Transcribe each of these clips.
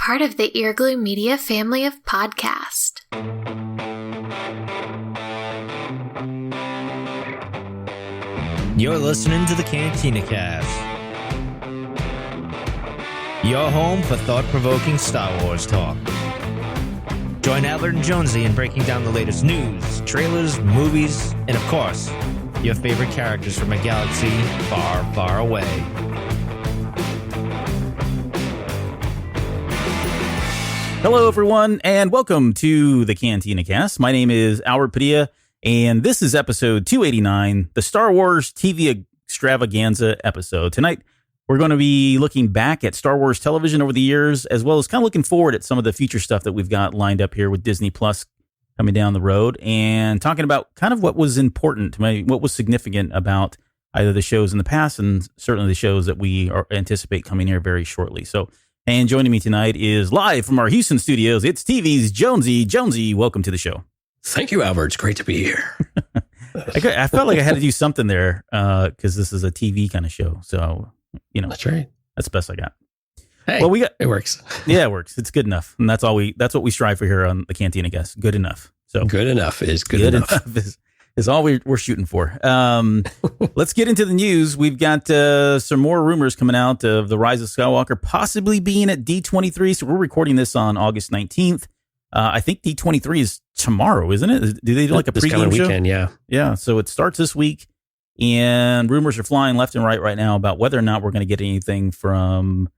part of the Earglue Media family of podcast. You're listening to the Cantina Cast, your home for thought-provoking Star Wars talk. Join Adler and Jonesy in breaking down the latest news, trailers, movies, and of course, your favorite characters from a galaxy far, far away. Hello, everyone, and welcome to the Cantina Cast. My name is Albert Padilla, and this is episode 289, the Star Wars TV Extravaganza episode. Tonight, we're going to be looking back at Star Wars television over the years, as well as kind of looking forward at some of the future stuff that we've got lined up here with Disney Plus coming down the road, and talking about kind of what was important, what was significant about either the shows in the past and certainly the shows that we anticipate coming here very shortly. And joining me tonight is live from our Houston studios, it's TV's Jonesy. Jonesy, welcome to the show. Thank you, Albert. It's great to be here. I felt like I had to do something there because this is a TV kind of show. So, that's right. That's the best I got. Hey, well, it works. Yeah, it works. It's good enough. And that's what we strive for here on the Cantina Guest. Good enough. So good enough is good enough. Is all we're shooting for. Let's get into the news. We've got some more rumors coming out of The Rise of Skywalker possibly being at D23. So we're recording this on August 19th. I think D23 is tomorrow, isn't it? Do they do like a pregame show? Weekend, yeah. Yeah, so it starts this week. And rumors are flying left and right now about whether or not we're going to get anything from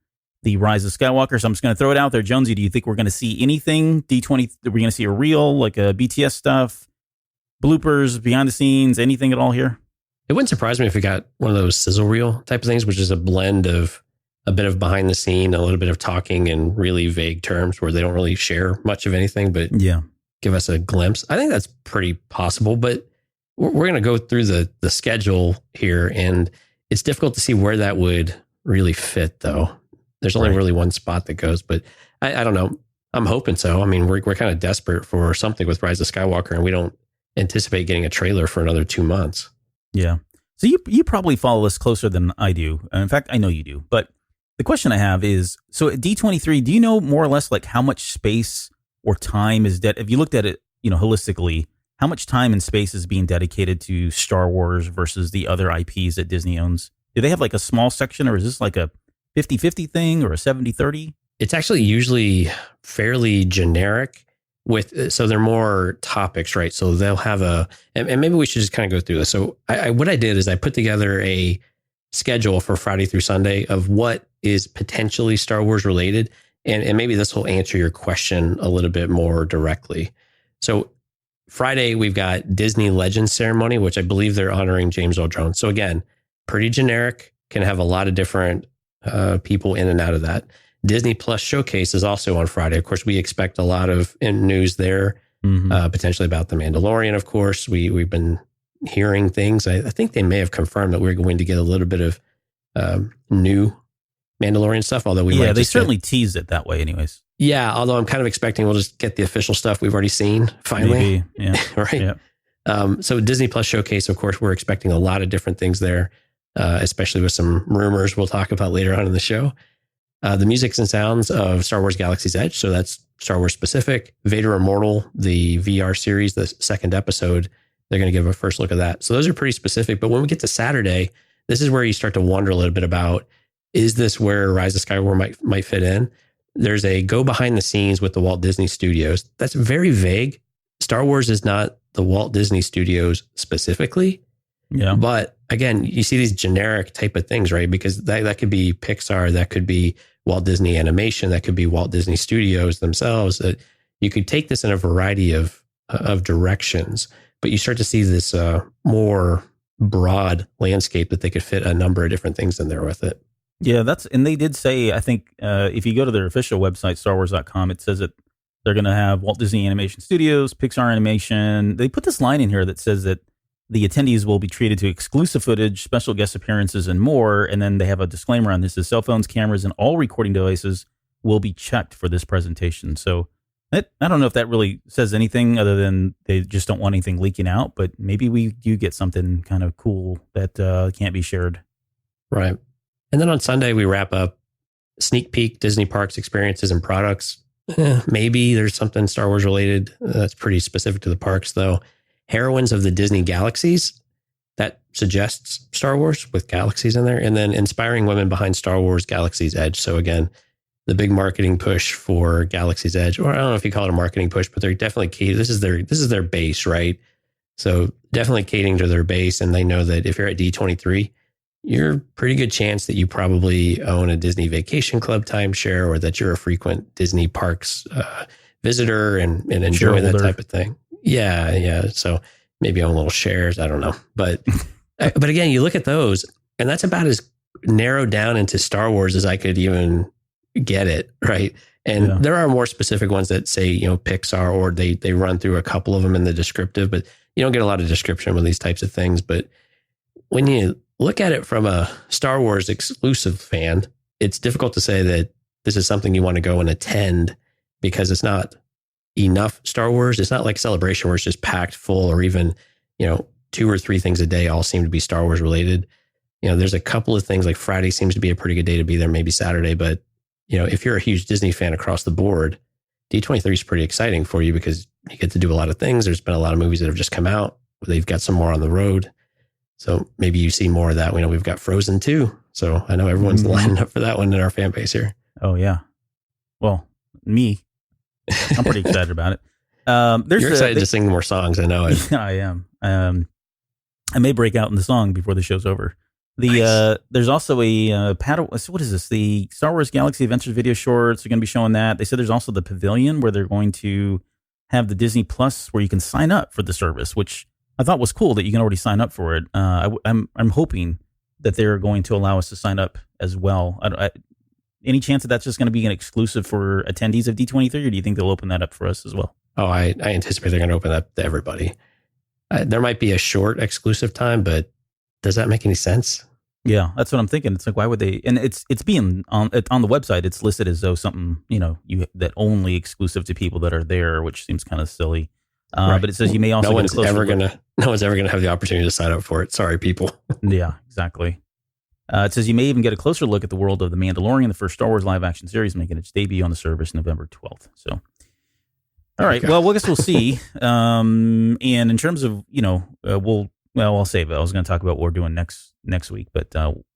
The Rise of Skywalker. So I'm just going to throw it out there. Jonesy, do you think we're going to see anything? D20, are we going to see a reel, like a BTS stuff? Bloopers, behind the scenes, anything at all here? It wouldn't surprise me if we got one of those sizzle reel type of things, which is a blend of a bit of behind the scene, a little bit of talking in really vague terms where they don't really share much of anything, but give us a glimpse. I think that's pretty possible, but we're going to go through the schedule here, and it's difficult to see where that would really fit, though. There's only really one spot that goes, but I don't know. I'm hoping so. I mean, we're kind of desperate for something with Rise of Skywalker, and we don't anticipate getting a trailer for another 2 months. Yeah. So you probably follow this closer than I do. In fact, I know you do. But the question I have is, so at D23, do you know more or less like how much space or time is if you looked at it, holistically, how much time and space is being dedicated to Star Wars versus the other IPs that Disney owns? Do they have like a small section, or is this like a 50-50 thing or a 70-30? It's actually usually fairly generic. So they're more topics, right? So they'll have and maybe we should just kind of go through this. So what I did is I put together a schedule for Friday through Sunday of what is potentially Star Wars related. And maybe this will answer your question a little bit more directly. So Friday, we've got Disney Legends Ceremony, which I believe they're honoring James Earl Jones. So again, pretty generic, can have a lot of different people in and out of that. Disney Plus Showcase is also on Friday. Of course, we expect a lot of news there, potentially about The Mandalorian, of course. We've been hearing things. I think they may have confirmed that we're going to get a little bit of new Mandalorian stuff, although they certainly teased it that way anyways. Yeah, although I'm kind of expecting we'll just get the official stuff we've already seen, finally. Maybe, yeah. Right? Yeah. So Disney Plus Showcase, of course, we're expecting a lot of different things there, especially with some rumors we'll talk about later on in the show. The musics and sounds of Star Wars Galaxy's Edge. So that's Star Wars specific. Vader Immortal, the VR series, the second episode, they're going to give a first look at that. So those are pretty specific. But when we get to Saturday, this is where you start to wonder a little bit about, is this where Rise of Skywalker might fit in? There's a go behind the scenes with the Walt Disney Studios. That's very vague. Star Wars is not the Walt Disney Studios specifically. Yeah. But again, you see these generic type of things, right? Because that could be Pixar, that could be Walt Disney Animation, that could be Walt Disney Studios themselves. That you could take this in a variety of directions, but you start to see this more broad landscape that they could fit a number of different things in there with it. Yeah, and they did say, I think if you go to their official website, starwars.com, it says that they're going to have Walt Disney Animation Studios, Pixar Animation. They put this line in here that says that the attendees will be treated to exclusive footage, special guest appearances, and more. And then they have a disclaimer on this: cell phones, cameras, and all recording devices will be checked for this presentation. So I don't know if that really says anything other than they just don't want anything leaking out, but maybe we do get something kind of cool that can't be shared. Right. And then on Sunday, we wrap up Sneak peek Disney parks experiences and products. Maybe there's something Star Wars related. That's pretty specific to the parks, though. Heroines of the Disney Galaxies. That suggests Star Wars with galaxies in there. And then inspiring women behind Star Wars Galaxy's Edge. So again, the big marketing push for Galaxy's Edge, or I don't know if you call it a marketing push, but they're definitely key. This is their base, right? So definitely catering to their base. And they know that if you're at D23, you're a pretty good chance that you probably own a Disney Vacation Club timeshare, or that you're a frequent Disney parks visitor and enjoy that type of thing. Yeah. So maybe own little shares. I don't know. But again, you look at those, and that's about as narrowed down into Star Wars as I could even get it, right? And there are more specific ones that say, Pixar, or they run through a couple of them in the descriptive, but you don't get a lot of description with these types of things. But when you look at it from a Star Wars exclusive fan, it's difficult to say that this is something you want to go and attend, because it's not enough Star Wars. It's not like Celebration where it's just packed full, or even, 2 or 3 things a day all seem to be Star Wars related. There's a couple of things, like Friday seems to be a pretty good day to be there, maybe Saturday. But, if you're a huge Disney fan across the board, D23 is pretty exciting for you, because you get to do a lot of things. There's been a lot of movies that have just come out. They've got some more on the road. So maybe you see more of that. We've got Frozen 2. So I know everyone's lining up for that one in our fan base here. Oh, yeah. Well, me. I'm pretty excited about it. You're excited to sing more songs. I know it. Yeah, I am. I may break out in the song before the show's over. There's also a what is this? The Star Wars Galaxy Adventures video shorts are going to be showing that. They said there's also the Pavilion, where they're going to have the Disney Plus, where you can sign up for the service, which I thought was cool that you can already sign up for it. I'm hoping that they're going to allow us to sign up as well. Any chance that that's just going to be an exclusive for attendees of D23, or do you think they'll open that up for us as well? Oh, I anticipate they're going to open that up to everybody. There might be a short exclusive time, but does that make any sense? Yeah, that's what I'm thinking. It's like, why would they? And it's being on the website. It's listed as though something that only exclusive to people that are there, which seems kind of silly. Right. But it says you may also. No one's ever gonna have the opportunity to sign up for it. Sorry, people. Yeah, exactly. It says you may even get a closer look at the world of The Mandalorian, the first Star Wars live action series, making its debut on the service November 12th. So, all right. Well, I guess we'll see. And in terms of, I'll save it. I was going to talk about what we're doing next week, but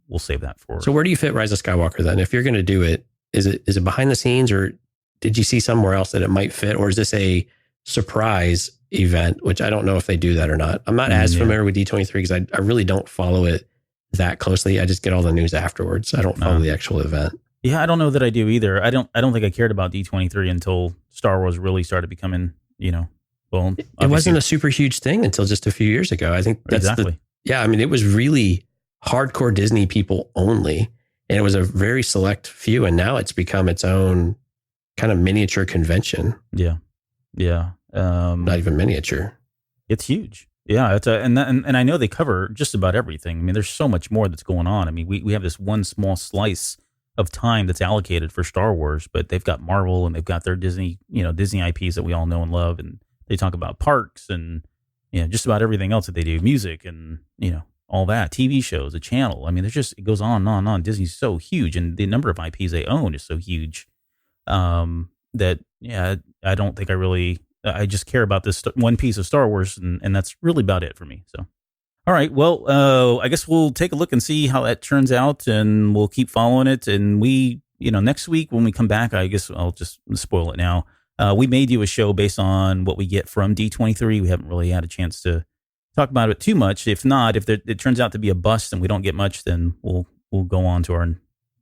we'll save that for. So where do you fit Rise of Skywalker then? If you're going to do it, is it behind the scenes, or did you see somewhere else that it might fit, or is this a surprise event, which I don't know if they do that or not. I'm not as familiar with D23 because I really don't follow it that closely. I just get all the news afterwards. I don't follow the actual event. Yeah, I don't know that I do either. I don't think I cared about D23 until Star Wars really started becoming, well, it wasn't a super huge thing until just a few years ago. I think that's exactly. It was really hardcore Disney people only, and it was a very select few, and now it's become its own kind of miniature convention. Yeah. Not even miniature. It's huge. Yeah, and I know they cover just about everything. I mean, there's so much more that's going on. I mean, we have this one small slice of time that's allocated for Star Wars, but they've got Marvel and they've got their Disney IPs that we all know and love, and they talk about parks and just about everything else that they do, music and all that, TV shows, a channel. I mean, it goes on and on and on. Disney's so huge, and the number of IPs they own is so huge that I don't think I just care about this one piece of Star Wars, and that's really about it for me. So, all right, well, I guess we'll take a look and see how that turns out, and we'll keep following it. And we, next week when we come back, I guess I'll just spoil it now. We may do a show based on what we get from D23. We haven't really had a chance to talk about it too much. If not, if it turns out to be a bust and we don't get much, then we'll go on to our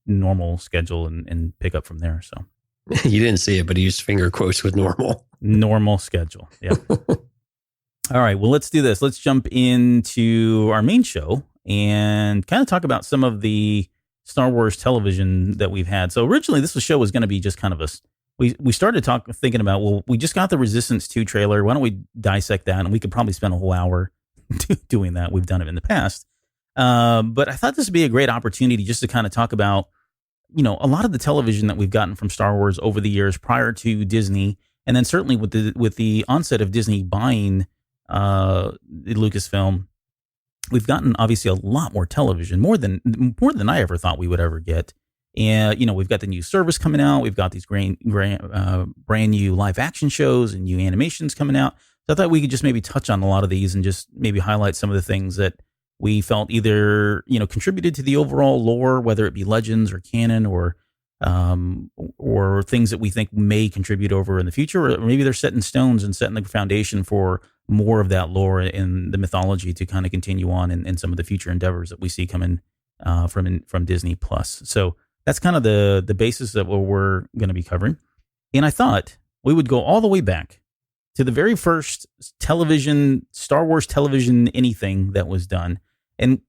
normal schedule and pick up from there. So. You didn't see it, but he used finger quotes with normal schedule. Yeah. All right. Well, let's do this. Let's jump into our main show and kind of talk about some of the Star Wars television that we've had. So originally this show was going to be just kind of we started thinking about, well, we just got the Resistance 2 trailer. Why don't we dissect that? And we could probably spend a whole hour doing that. We've done it in the past. But I thought this would be a great opportunity just to kind of talk about, a lot of the television that we've gotten from Star Wars over the years prior to Disney. And then certainly with the onset of Disney buying Lucasfilm, we've gotten obviously a lot more television, more than I ever thought we would ever get. And, we've got the new service coming out. We've got these brand new live action shows and new animations coming out. So I thought we could just maybe touch on a lot of these and just maybe highlight some of the things that we felt either, contributed to the overall lore, whether it be legends or canon or things that we think may contribute over in the future, or maybe they're set in stones and setting the foundation for more of that lore and the mythology to kind of continue on in some of the future endeavors that we see coming from Disney Plus. So that's kind of the basis of what we're going to be covering. And I thought we would go all the way back to the very first Star Wars television anything that was done. And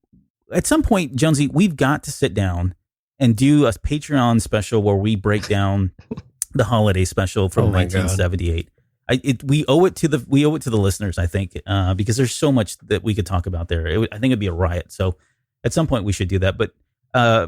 at some point, Jonesy, we've got to sit down and do a Patreon special where we break down the holiday special from 1978. We owe it to the listeners, I think, because there's so much that we could talk about there. I think it'd be a riot. So at some point we should do that. But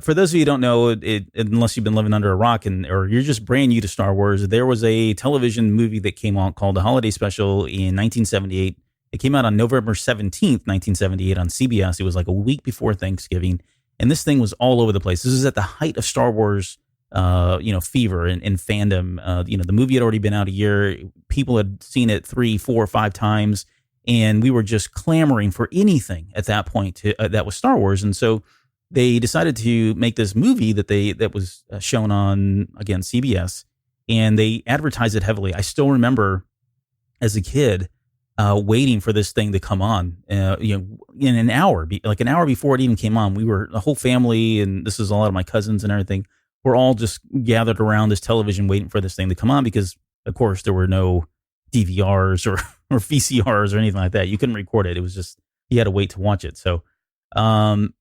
for those of you who don't know, unless you've been living under a rock or you're just brand new to Star Wars, there was a television movie that came out called The Holiday Special in 1978. It came out on November 17th, 1978 on CBS. It was like a week before Thanksgiving. And this thing was all over the place. This is at the height of Star Wars, fever and fandom. The movie had already been out a year. People had seen it 3, 4, 5 times. And we were just clamoring for anything at that point that was Star Wars. And so they decided to make this movie that was shown on, again, CBS, and they advertised it heavily. I still remember as a kid waiting for this thing to come on, in an hour, like an hour before it even came on. We were the whole family, and this is a lot of my cousins and everything. We're all just gathered around this television waiting for this thing to come on because, of course, there were no DVRs or VCRs or anything like that. You couldn't record it. It was just, you had to wait to watch it. So, and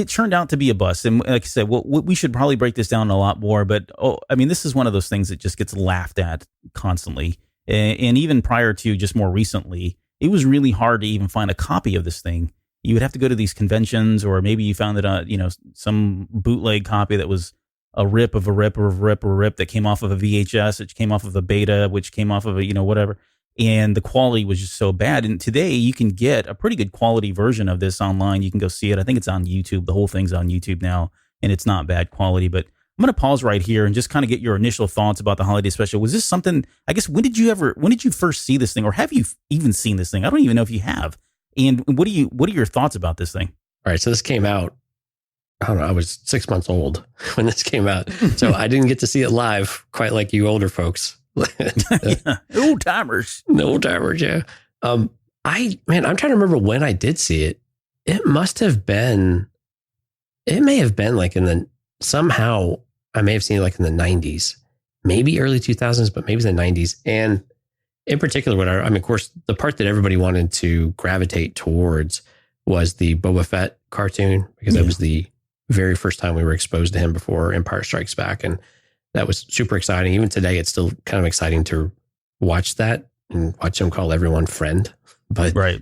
it turned out to be a bust. And like I said, we should probably break this down a lot more. But, this is one of those things that just gets laughed at constantly. And even prior to just more recently, it was really hard to even find a copy of this thing. You would have to go to these conventions, or maybe you found it some bootleg copy that was a rip of a rip of a rip of a rip that came off of a VHS, which came off of a beta, which came off of a, whatever. And the quality was just so bad. And today you can get a pretty good quality version of this online. You can go see it. I think it's on YouTube. The whole thing's on YouTube now, and it's not bad quality. But I'm going to pause right here and just kind of get your initial thoughts about the holiday special. Was this something, I guess, when did you first see this thing, or have you even seen this thing? I don't even know if you have. And what are your thoughts about this thing? All right. So this came out, I don't know, I was 6 months old when this came out. So I didn't get to see it live quite like you older folks. Old timers. Yeah. I'm trying to remember when I did see it. It may have been like somehow I may have seen it like in the 90s, maybe early 2000s, but maybe the 90s. And in particular, of course, the part that everybody wanted to gravitate towards was the Boba Fett cartoon, because that was the very first time we were exposed to him before Empire Strikes Back. And that was super exciting. Even today, it's still kind of exciting to watch that and watch him call everyone friend. But right.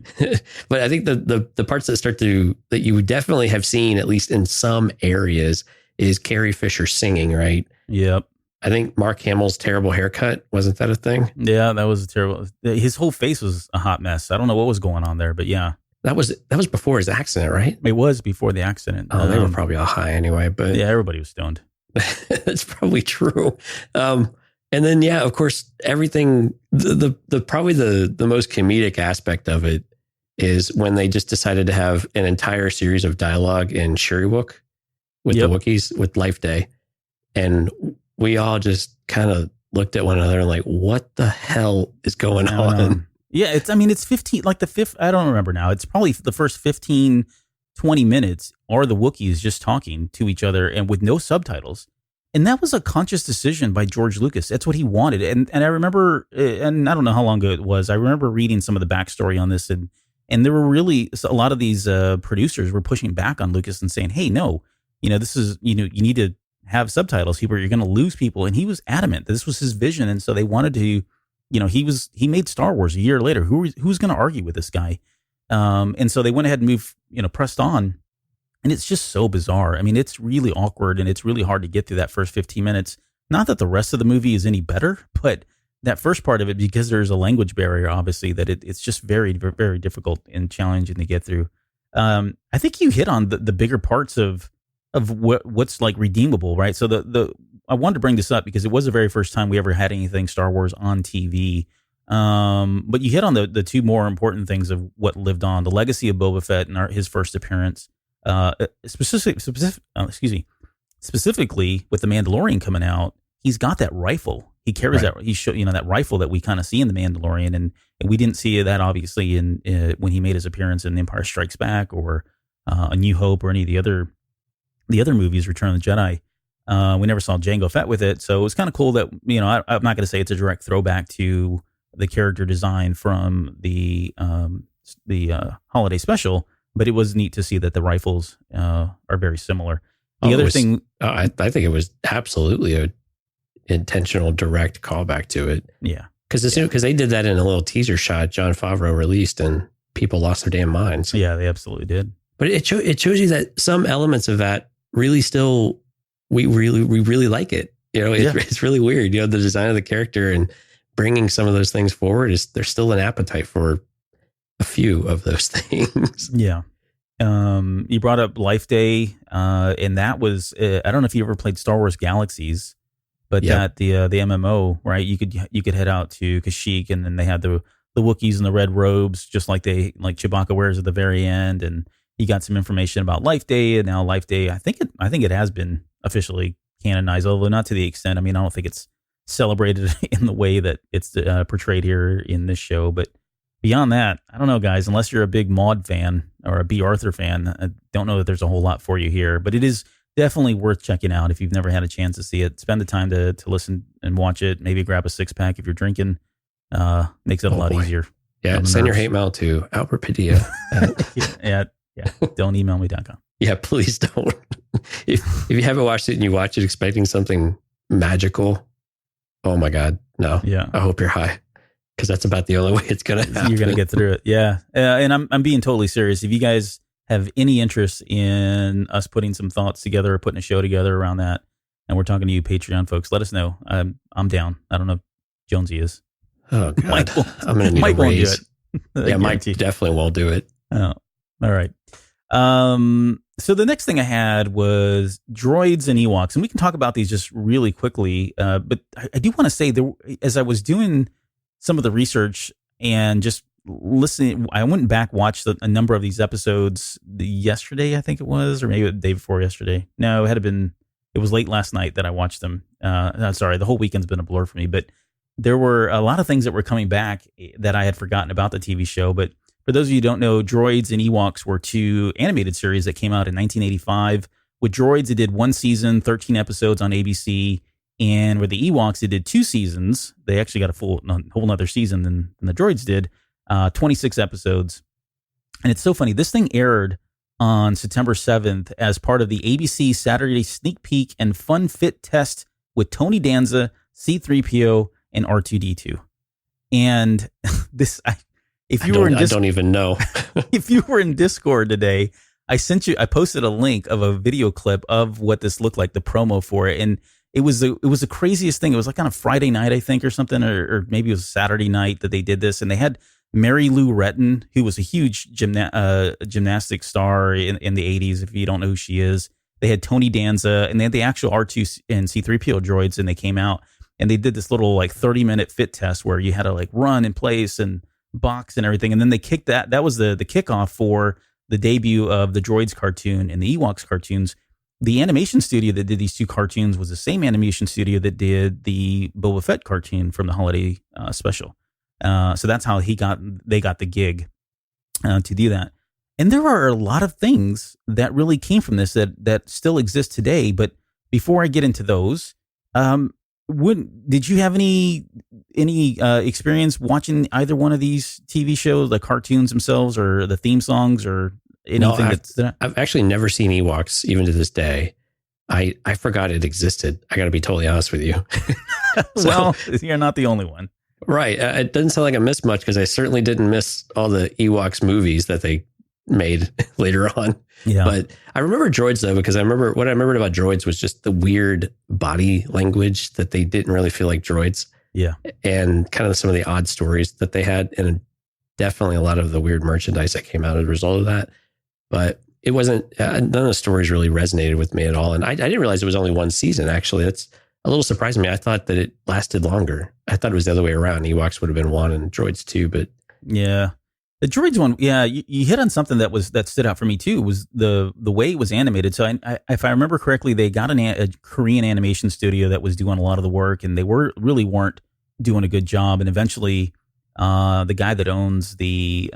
But I think the parts that you would definitely have seen, at least in some areas, is Carrie Fisher singing, right? Yep. I think Mark Hamill's terrible haircut, wasn't that a thing? Yeah, that was terrible. His whole face was a hot mess. I don't know what was going on there, but yeah. That was before his accident, right? It was before the accident. Oh, they were probably all high anyway, but yeah, everybody was stoned. That's probably true. And then, yeah, of course, everything, probably the most comedic aspect of it is when they just decided to have an entire series of dialogue in Sherrywook with the Wookiees with Life Day. And we all just kind of looked at one another and like, what the hell is going on? Yeah, it's 15, like the fifth, I don't remember now. It's probably the first 15, 20 minutes are the Wookiees just talking to each other and with no subtitles. And that was a conscious decision by George Lucas. That's what he wanted. And I remember, and I don't know how long ago it was, I remember reading some of the backstory on this, and there were really, a lot of these producers were pushing back on Lucas and saying, hey, no, this is, you need to have subtitles here, you're going to lose people. And he was adamant that this was his vision. And so they wanted to, he made Star Wars a year later. Who's going to argue with this guy? And so they went ahead and pressed on. And it's just so bizarre. I mean, it's really awkward, and it's really hard to get through that first 15 minutes. Not that the rest of the movie is any better, but that first part of it, because there's a language barrier, obviously, that it's just very, very difficult and challenging to get through. I think you hit on the bigger parts of of what's like redeemable, right? So I wanted to bring this up because it was the very first time we ever had anything Star Wars on TV. But you hit on the two more important things of what lived on: the legacy of Boba Fett and his first appearance. Specifically with the Mandalorian coming out, he's got that rifle. He carries that. He showed that rifle that we kind of see in the Mandalorian, and we didn't see that obviously in when he made his appearance in Empire Strikes Back or A New Hope or any of the other movies, Return of the Jedi. We never saw Jango Fett with it, so it was kind of cool that I'm not going to say it's a direct throwback to the character design from the holiday special, but it was neat to see that the rifles are very similar. The other thing, I think it was absolutely a intentional direct callback to it. Yeah, because they did that in a little teaser shot Jon Favreau released, and people lost their damn minds. Yeah, they absolutely did. But it shows you that some elements of that really still we really like it. It's really weird. The design of the character and bringing some of those things forward there's still an appetite for a few of those things. Yeah. You brought up Life Day, and that was I don't know if you ever played Star Wars Galaxies, but that the MMO, right? You could head out to Kashyyyk, and then they had the Wookiees in the red robes, just like Chewbacca wears at the very end, and you got some information about Life Day, and now Life Day, I think it has been officially canonized, although not to the extent. I mean, I don't think it's celebrated in the way that it's portrayed here in this show, but beyond that, I don't know, guys. Unless you're a big Maude fan or a B. Arthur fan, I don't know that there's a whole lot for you here. But it is definitely worth checking out if you've never had a chance to see it. Spend the time to listen and watch it. Maybe grab a 6-pack if you're drinking. Makes it a lot easier. Yeah, send your hate mail to Albert Padilla. yeah. Don't email me.com. Yeah, please don't. If you haven't watched it and you watch it expecting something magical, oh my God, no. Yeah, I hope you're high. Because that's about the only way it's going to happen. You're going to get through it. Yeah. And I'm being totally serious. If you guys have any interest in us putting some thoughts together or putting a show together around that, and we're talking to you Patreon folks, let us know. I'm down. I don't know if Jonesy is. Oh, God. I'm going to need a raise. Yeah, Mike definitely won't do it. Oh, all right. So the next thing I had was droids and Ewoks. And we can talk about these just really quickly. But I do want to say, as I was doing some of the research and just listening, I went back, watched a number of these episodes yesterday, I think it was, or maybe the day before yesterday. No, it was late last night that I watched them. Sorry, the whole weekend's been a blur for me, but there were a lot of things that were coming back that I had forgotten about the TV show. But for those of you who don't know, Droids and Ewoks were two animated series that came out in 1985. With Droids, it did one season, 13 episodes on ABC. And with the Ewoks, it did 2 seasons. They actually got a whole nother season than the Droids did, 26 episodes. And it's so funny. This thing aired on September 7th as part of the ABC Saturday Sneak Peek and Fun Fit Test with Tony Danza, C-3PO, and R2-D2. And this, I don't even know. If you were in Discord today, I posted a link of a video clip of what this looked like, the promo for it. And it was the craziest thing. It was like on a Friday night, I think, or something, or maybe it was a Saturday night that they did this. And they had Mary Lou Retton, who was a huge gymnastics star in the 80s, if you don't know who she is. They had Tony Danza, and they had the actual R2 and C-3PO droids, and they came out, and they did this little 30-minute fit test where you had to run in place and box and everything. And then they kicked that. That was the kickoff for the debut of the Droids cartoon and the Ewoks cartoons. The animation studio that did these 2 cartoons was the same animation studio that did the Boba Fett cartoon from the holiday special. So that's how they got the gig to do that. And there are a lot of things that really came from this that still exist today. But before I get into those, did you have any experience watching either one of these TV shows, the cartoons themselves, or the theme songs, or anything? I've actually never seen Ewoks, even to this day. I forgot it existed. I got to be totally honest with you. Well, you're not the only one. Right. It doesn't sound like I missed much, because I certainly didn't miss all the Ewoks movies that they made later on. Yeah. But I remember droids, though, because what I remembered about droids was just the weird body language that they didn't really feel like droids. Yeah. And kind of some of the odd stories that they had, and definitely a lot of the weird merchandise that came out as a result of that. But it wasn't, none of the stories really resonated with me at all. And I didn't realize it was only one season, actually. That's a little surprising to me. I thought that it lasted longer. I thought it was the other way around. Ewoks would have been one and droids two, but. Yeah. The droids one, yeah, you hit on something that stood out for me too, was the way it was animated. So if I remember correctly, they got a Korean animation studio that was doing a lot of the work, and they really weren't doing a good job. And eventually, the guy that owns the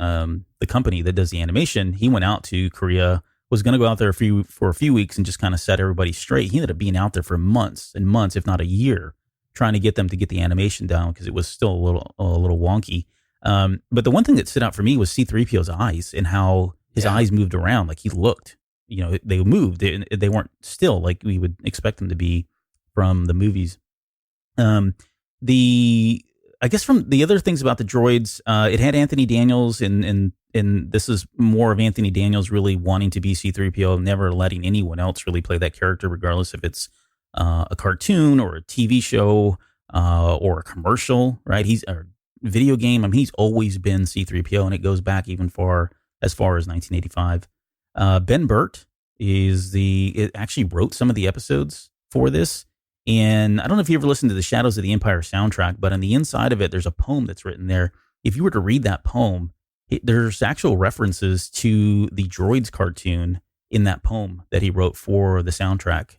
company that does the animation, he went out to Korea, was going to go out there for a few weeks and just kind of set everybody straight. He ended up being out there for months and months, if not a year, trying to get them to get the animation down because it was still a little wonky. But the one thing that stood out for me was C-3PO's eyes and how his eyes moved around. Like he looked, they moved. They weren't still like we would expect them to be from the movies. I guess from the other things about the droids, it had Anthony Daniels and this is more of Anthony Daniels really wanting to be C-3PO, never letting anyone else really play that character, regardless if it's a cartoon or a TV show or a commercial, right? Video game. I mean, he's always been C-3PO, and it goes back even as far as 1985. Ben Burt it actually wrote some of the episodes for this. And I don't know if you ever listened to the Shadows of the Empire soundtrack, but on the inside of it, there's a poem that's written there. If you were to read that poem, there's actual references to the Droids cartoon in that poem that he wrote for the soundtrack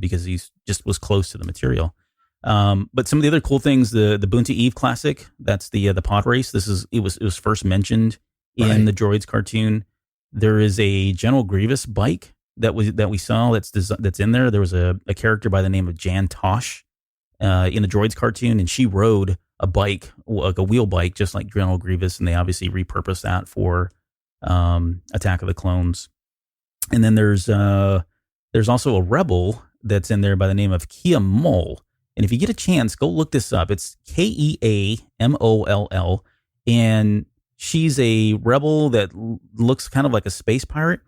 because he just was close to the material. But some of the other cool things, the Boonta Eve classic, that's the pod race. It was first mentioned in the Droids cartoon. There is a General Grievous bike that we saw that's in there. There was a character by the name of Jan Tosh in the Droids cartoon, and she rode a bike, like a wheel bike, just like General Grievous, and they obviously repurposed that for Attack of the Clones. And then there's also a rebel that's in there by the name of Kia Moll. And if you get a chance, go look this up. It's Keamoll, and she's a rebel that looks kind of like a space pirate.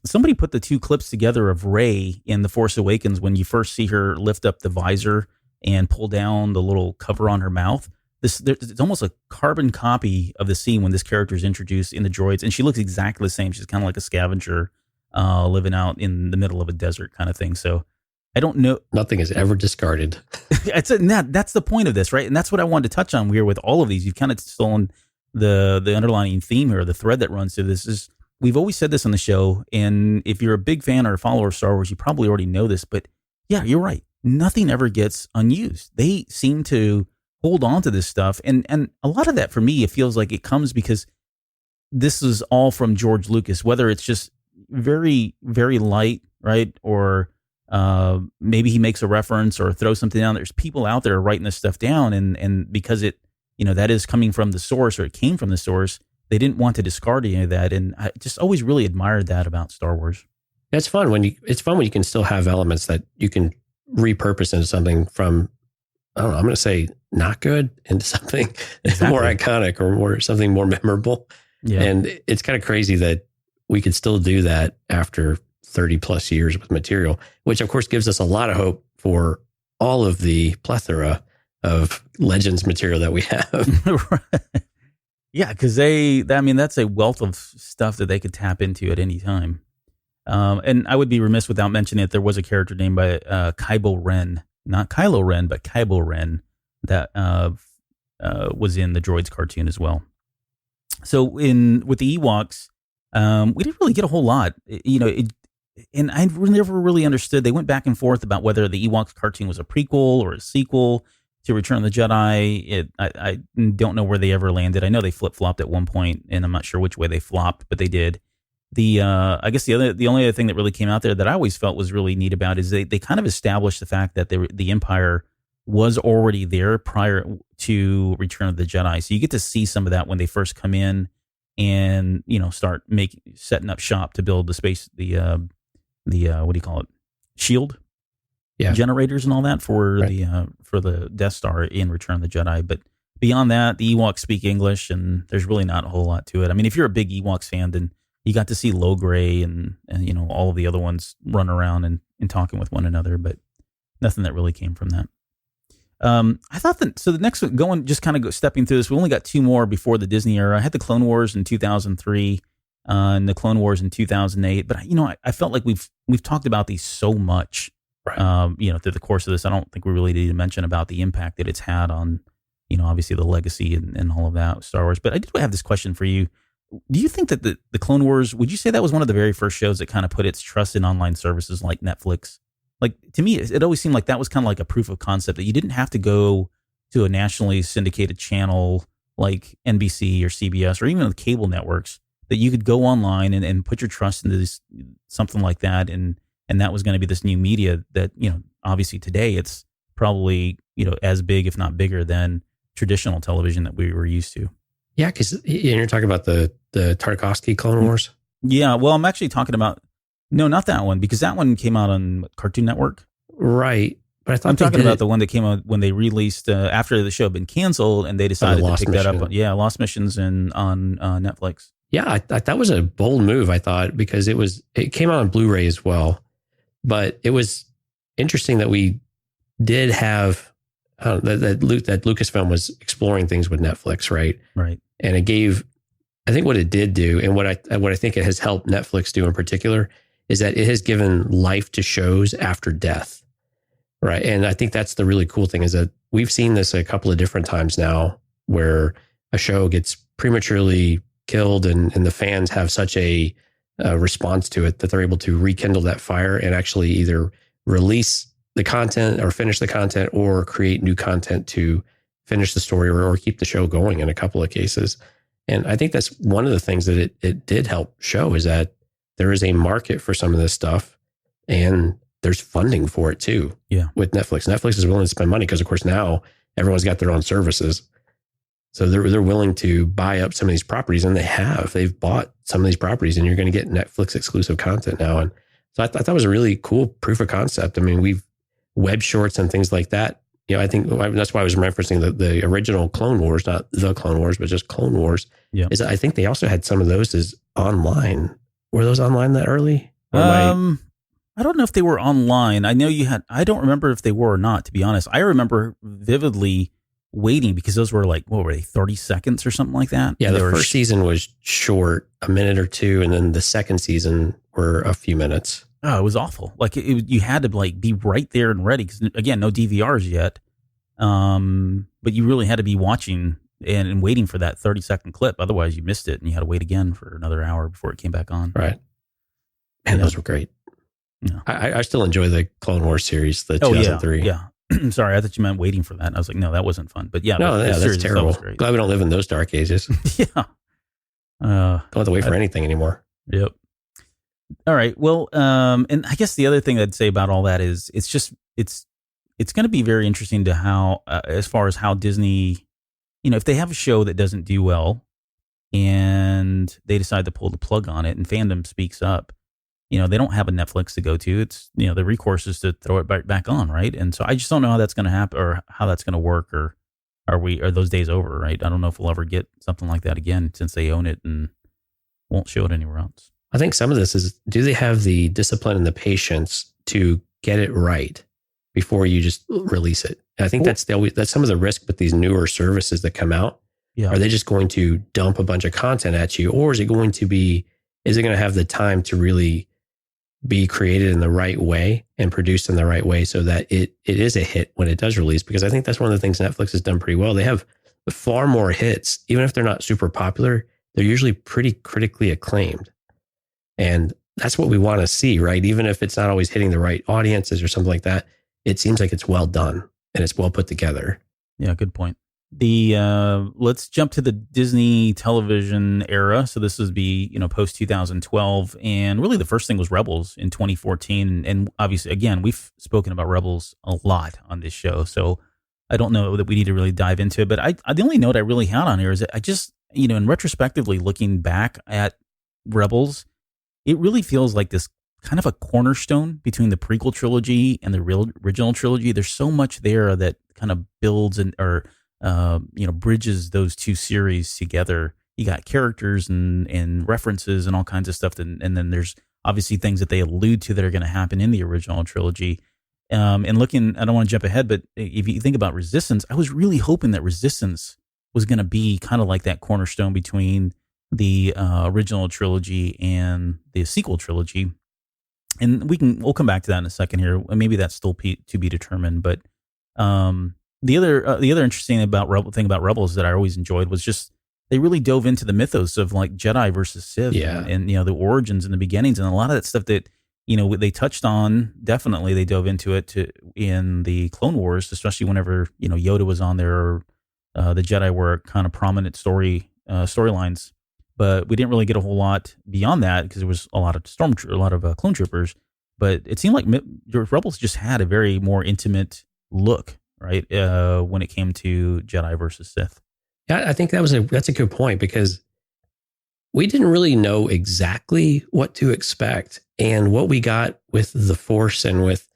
Somebody put the two clips together of Rey in The Force Awakens when you first see her lift up the visor and pull down the little cover on her mouth. It's almost a carbon copy of the scene when this character is introduced in the droids, and she looks exactly the same. She's kind of like a scavenger living out in the middle of a desert kind of thing. So I don't know. Nothing is ever discarded. That's the point of this, right? And that's what I wanted to touch on here with all of these. You've kind of stolen the underlying theme here, the thread that runs through this is, we've always said this on the show, and if you're a big fan or a follower of Star Wars, you probably already know this, but yeah, you're right. Nothing ever gets unused. They seem to hold on to this stuff, and a lot of that for me, it feels like it comes because this is all from George Lucas, whether it's just very, very light, right? Or maybe he makes a reference or throws something down. There's people out there writing this stuff down, and because it, that is coming from the source, or it came from the source, they didn't want to discard any of that. And I just always really admired that about Star Wars. It's fun when you can still have elements that you can repurpose into something from, I don't know, I'm going to say not good into something more iconic or something more memorable. Yeah. And it's kind of crazy that we could still do that after 30 plus years with material, which of course gives us a lot of hope for all of the plethora of Legends material that we have. Right. Yeah, because that's a wealth of stuff that they could tap into at any time. And I would be remiss without mentioning that there was a character named by Kylo Ren, not Kylo Ren, but Kylo Ren, that was in the Droids cartoon as well. So with the Ewoks, we didn't really get a whole lot, and I never really understood. They went back and forth about whether the Ewoks cartoon was a prequel or a sequel to Return of the Jedi. I don't know where they ever landed. I know they flip-flopped at one point, and I'm not sure which way they flopped, but they did. I guess the only other thing that really came out there that I always felt was really neat about is they kind of established the fact that the Empire was already there prior to Return of the Jedi. So you get to see some of that when they first come in and, start setting up shop to build the space, the what do you call it? Shield? Yeah. Generators and all that for the Death Star in Return of the Jedi. But beyond that, the Ewoks speak English, and there's really not a whole lot to it. I mean, if you're a big Ewoks fan, then you got to see Logray and all of the other ones run around and talking with one another, but nothing that really came from that. I thought that, so the next one, stepping through this, we only got two more before the Disney era. I had the Clone Wars in 2003, and the Clone Wars in 2008. But I felt like we've talked about these so much, Right. through the course of this. I don't think we really need to mention about the impact that it's had on, obviously the legacy and all of that with Star Wars. But I did have this question for you. Do you think that the Clone Wars, would you say that was one of the very first shows that kind of put its trust in online services like Netflix? Like, to me, it always seemed like that was kind of like a proof of concept that you didn't have to go to a nationally syndicated channel like NBC or CBS or even the cable networks, that you could go online and put your trust into something like that. And that was going to be this new media that, obviously today it's probably, as big, if not bigger than traditional television that we were used to. Yeah, because you're talking about the Tartakovsky Clone Wars? Yeah, well, I'm actually talking about, no, not that one, because that one came out on Cartoon Network. Right. But I thought I'm talking about the one that came out when they released, after the show had been canceled, and they decided to pick that up. Lost Missions on Netflix. Yeah, I that was a bold move, I thought, because it came out on Blu-ray as well. But it was interesting that we did have that Lucasfilm was exploring things with Netflix, right? Right. And it gave, I think what it did do, and what I think it has helped Netflix do in particular, is that it has given life to shows after death, right? And I think that's the really cool thing, is that we've seen this a couple of different times now, where a show gets prematurely killed, and the fans have such a response to it that they're able to rekindle that fire and actually either release the content or finish the content or create new content to finish the story or keep the show going in a couple of cases. And I think that's one of the things that it did help show, is that there is a market for some of this stuff, and there's funding for it too. Yeah. With Netflix. Netflix is willing to spend money because, of course, now everyone's got their own services. So they're willing to buy up some of these properties, and they've bought some of these properties, and you're going to get Netflix exclusive content now. And so I thought that was a really cool proof of concept. I mean, we've web shorts and things like that. I think that's why I was referencing the original Clone Wars, not the Clone Wars, but just Clone Wars. Yeah. Is I think they also had some of those as online. Were those online that early? I don't know if they were online. I know I don't remember if they were or not, to be honest. I remember vividly waiting, because those were like, what were they, 30 seconds or something like that? Yeah, the first season was short, a minute or two, and then the second season were a few minutes. Oh, it was awful. Like you had to like be right there and ready, because again, no DVRs yet. But you really had to be watching and waiting for that 30-second clip. Otherwise, you missed it, and you had to wait again for another hour before it came back on. Right. And those were great. Yeah. I still enjoy the Clone Wars series, the 2003. Yeah. Sorry, I thought you meant waiting for that. I was like, no, that wasn't fun. But yeah, that's terrible. Glad we don't live in those dark ages. Yeah. Don't have to wait for anything anymore. Yep. All right. Well, and I guess the other thing I'd say about all that is it's going to be very interesting to how, as far as how Disney, if they have a show that doesn't do well and they decide to pull the plug on it and fandom speaks up, they don't have a Netflix to go to. It's, the recourse is to throw it back on, right? And so I just don't know how that's going to happen or how that's going to work, or are those days over, right? I don't know if we'll ever get something like that again, since they own it and won't show it anywhere else. I think some of this is, do they have the discipline and the patience to get it right before you just release it? And I think that's some of the risk with these newer services that come out. Yeah. Are they just going to dump a bunch of content at you, or is it going to have the time to really be created in the right way and produced in the right way so that it is a hit when it does release? Because I think that's one of the things Netflix has done pretty well. They have far more hits, even if they're not super popular, they're usually pretty critically acclaimed. And that's what we want to see, right? Even if it's not always hitting the right audiences or something like that, it seems like it's well done and it's well put together. Yeah, good point. Let's jump to the Disney television era. So this would be, post 2012, and really the first thing was Rebels in 2014. And obviously, again, we've spoken about Rebels a lot on this show, so I don't know that we need to really dive into it. But the only note I really had on here is that I just, in retrospectively looking back at Rebels, it really feels like this kind of a cornerstone between the prequel trilogy and the real original trilogy. There's so much there that kind of builds bridges those two series together. You got characters and references and all kinds of stuff. And then there's obviously things that they allude to that are going to happen in the original trilogy. And looking, I don't want to jump ahead, but if you think about Resistance, I was really hoping that Resistance was going to be kind of like that cornerstone between the original trilogy and the sequel trilogy. And we'll come back to that in a second here. Maybe that's still to be determined. But the other interesting thing about Rebels that I always enjoyed was just they really dove into the mythos of like Jedi versus Sith, and the origins and the beginnings, and a lot of that stuff that they touched on. Definitely, they dove into it in the Clone Wars, especially whenever Yoda was on there, or the Jedi were kind of prominent storylines. But we didn't really get a whole lot beyond that because there was a lot of clone troopers. But it seemed like Rebels just had a very more intimate look, right? When it came to Jedi versus Sith. Yeah, I think that's a good point, because we didn't really know exactly what to expect, and what we got with the Force and with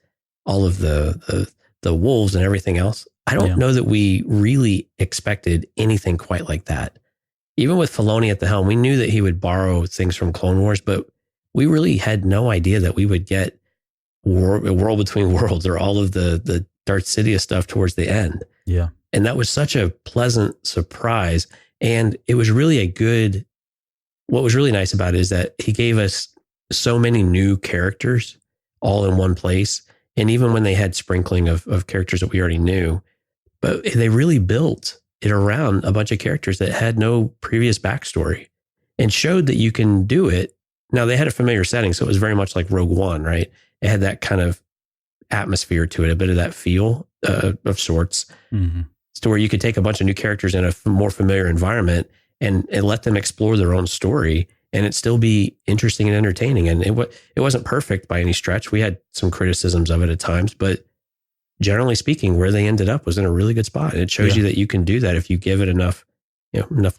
all of the wolves and everything else. I don't know that we really expected anything quite like that. Even with Filoni at the helm, we knew that he would borrow things from Clone Wars, but we really had no idea that we would get a World Between Worlds or all of the Darth Sidious stuff towards the end. Yeah. And that was such a pleasant surprise. And it was really what was really nice about it is that he gave us so many new characters all in one place. And even when they had sprinkling of characters that we already knew, but they really built it around a bunch of characters that had no previous backstory and showed that you can do it. Now, they had a familiar setting, so it was very much like Rogue One, right? It had that kind of atmosphere to it, a bit of that feel of sorts, to where you could take a bunch of new characters in a more familiar environment and let them explore their own story, and it still be interesting and entertaining. And it wasn't perfect by any stretch. We had some criticisms of it at times, but generally speaking, where they ended up was in a really good spot. And it shows you that you can do that if you give it enough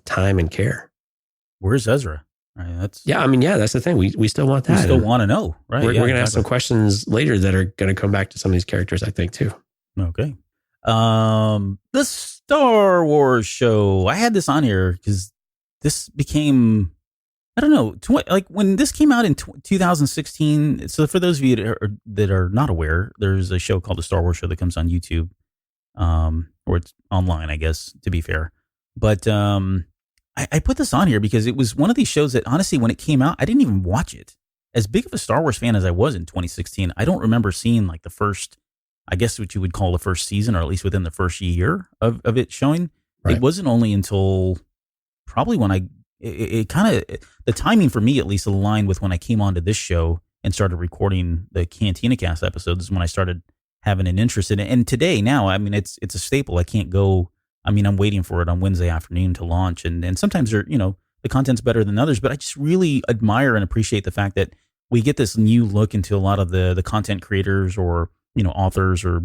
time and care. Where's Ezra? Right, that's the thing. We still want that. We still want to know, right? We're going to ask some questions later that are going to come back to some of these characters, I think, too. Okay. The Star Wars show. I had this on here because this became, I don't know, like when this came out in 2016. So for those of you that are not aware, there's a show called The Star Wars Show that comes on YouTube, or it's online, I guess, to be fair. But I put this on here because it was one of these shows that, honestly, when it came out, I didn't even watch it. As big of a Star Wars fan as I was in 2016, I don't remember seeing like the first, I guess what you would call the first season, or at least within the first year of it showing. Right. It wasn't only until probably when it kind of, the timing for me at least aligned with when I came onto this show and started recording the Cantina Cast episodes, when I started having an interest in it. And today, now, I mean, it's a staple. I can't go, I mean, I'm waiting for it on Wednesday afternoon to launch. And sometimes the content's better than others, but I just really admire and appreciate the fact that we get this new look into a lot of the content creators, or, authors or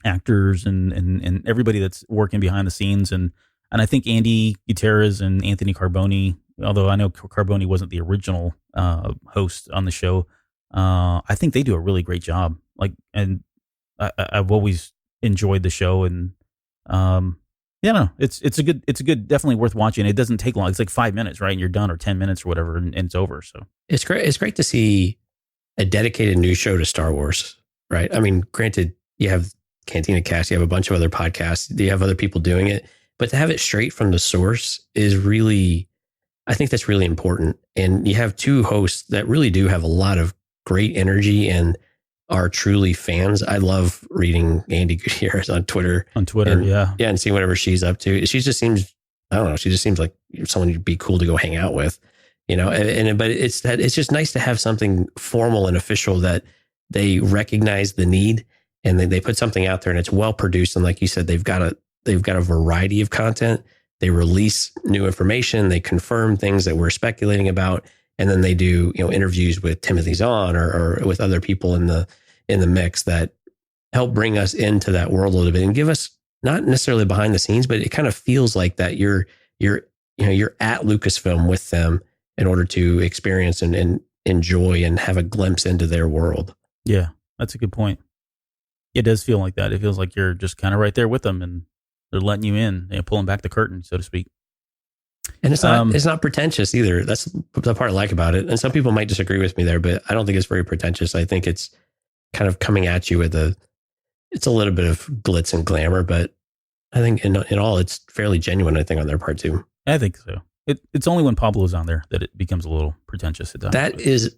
actors and everybody that's working behind the scenes. And I think Andy Gutierrez and Anthony Carboni, although I know Carboni wasn't the original host on the show, I think they do a really great job. And I've always enjoyed the show, and it's a good, definitely worth watching. It doesn't take long. It's like 5 minutes, right? And you're done, or 10 minutes or whatever, and it's over. So it's great. It's great to see a dedicated news show to Star Wars, right? I mean, granted, you have Cantina Cast, you have a bunch of other podcasts, you have other people doing it, but to have it straight from the source is really, I think that's really important. And you have two hosts that really do have a lot of great energy and are truly fans. I love reading Andy Gutierrez on Twitter. And seeing whatever she's up to. She just seems like someone you'd be cool to go hang out with, but it's just nice to have something formal and official that they recognize the need, and then they put something out there and it's well produced. And like you said, they've got a variety of content. They release new information. They confirm things that we're speculating about. And then they do, interviews with Timothy Zahn or with other people in the mix that help bring us into that world a little bit and give us not necessarily behind the scenes, but it kind of feels like that you're at Lucasfilm with them in order to experience and enjoy and have a glimpse into their world. Yeah, that's a good point. It does feel like that. It feels like you're just kind of right there with them, and they're letting you in, pulling back the curtain, so to speak. And it's not pretentious either. That's the part I like about it. And some people might disagree with me there, but I don't think it's very pretentious. I think it's kind of coming at you with it's a little bit of glitz and glamour, but I think in all, it's fairly genuine, I think, on their part too. I think so. It's only when Pablo's on there that it becomes a little pretentious at times. That is,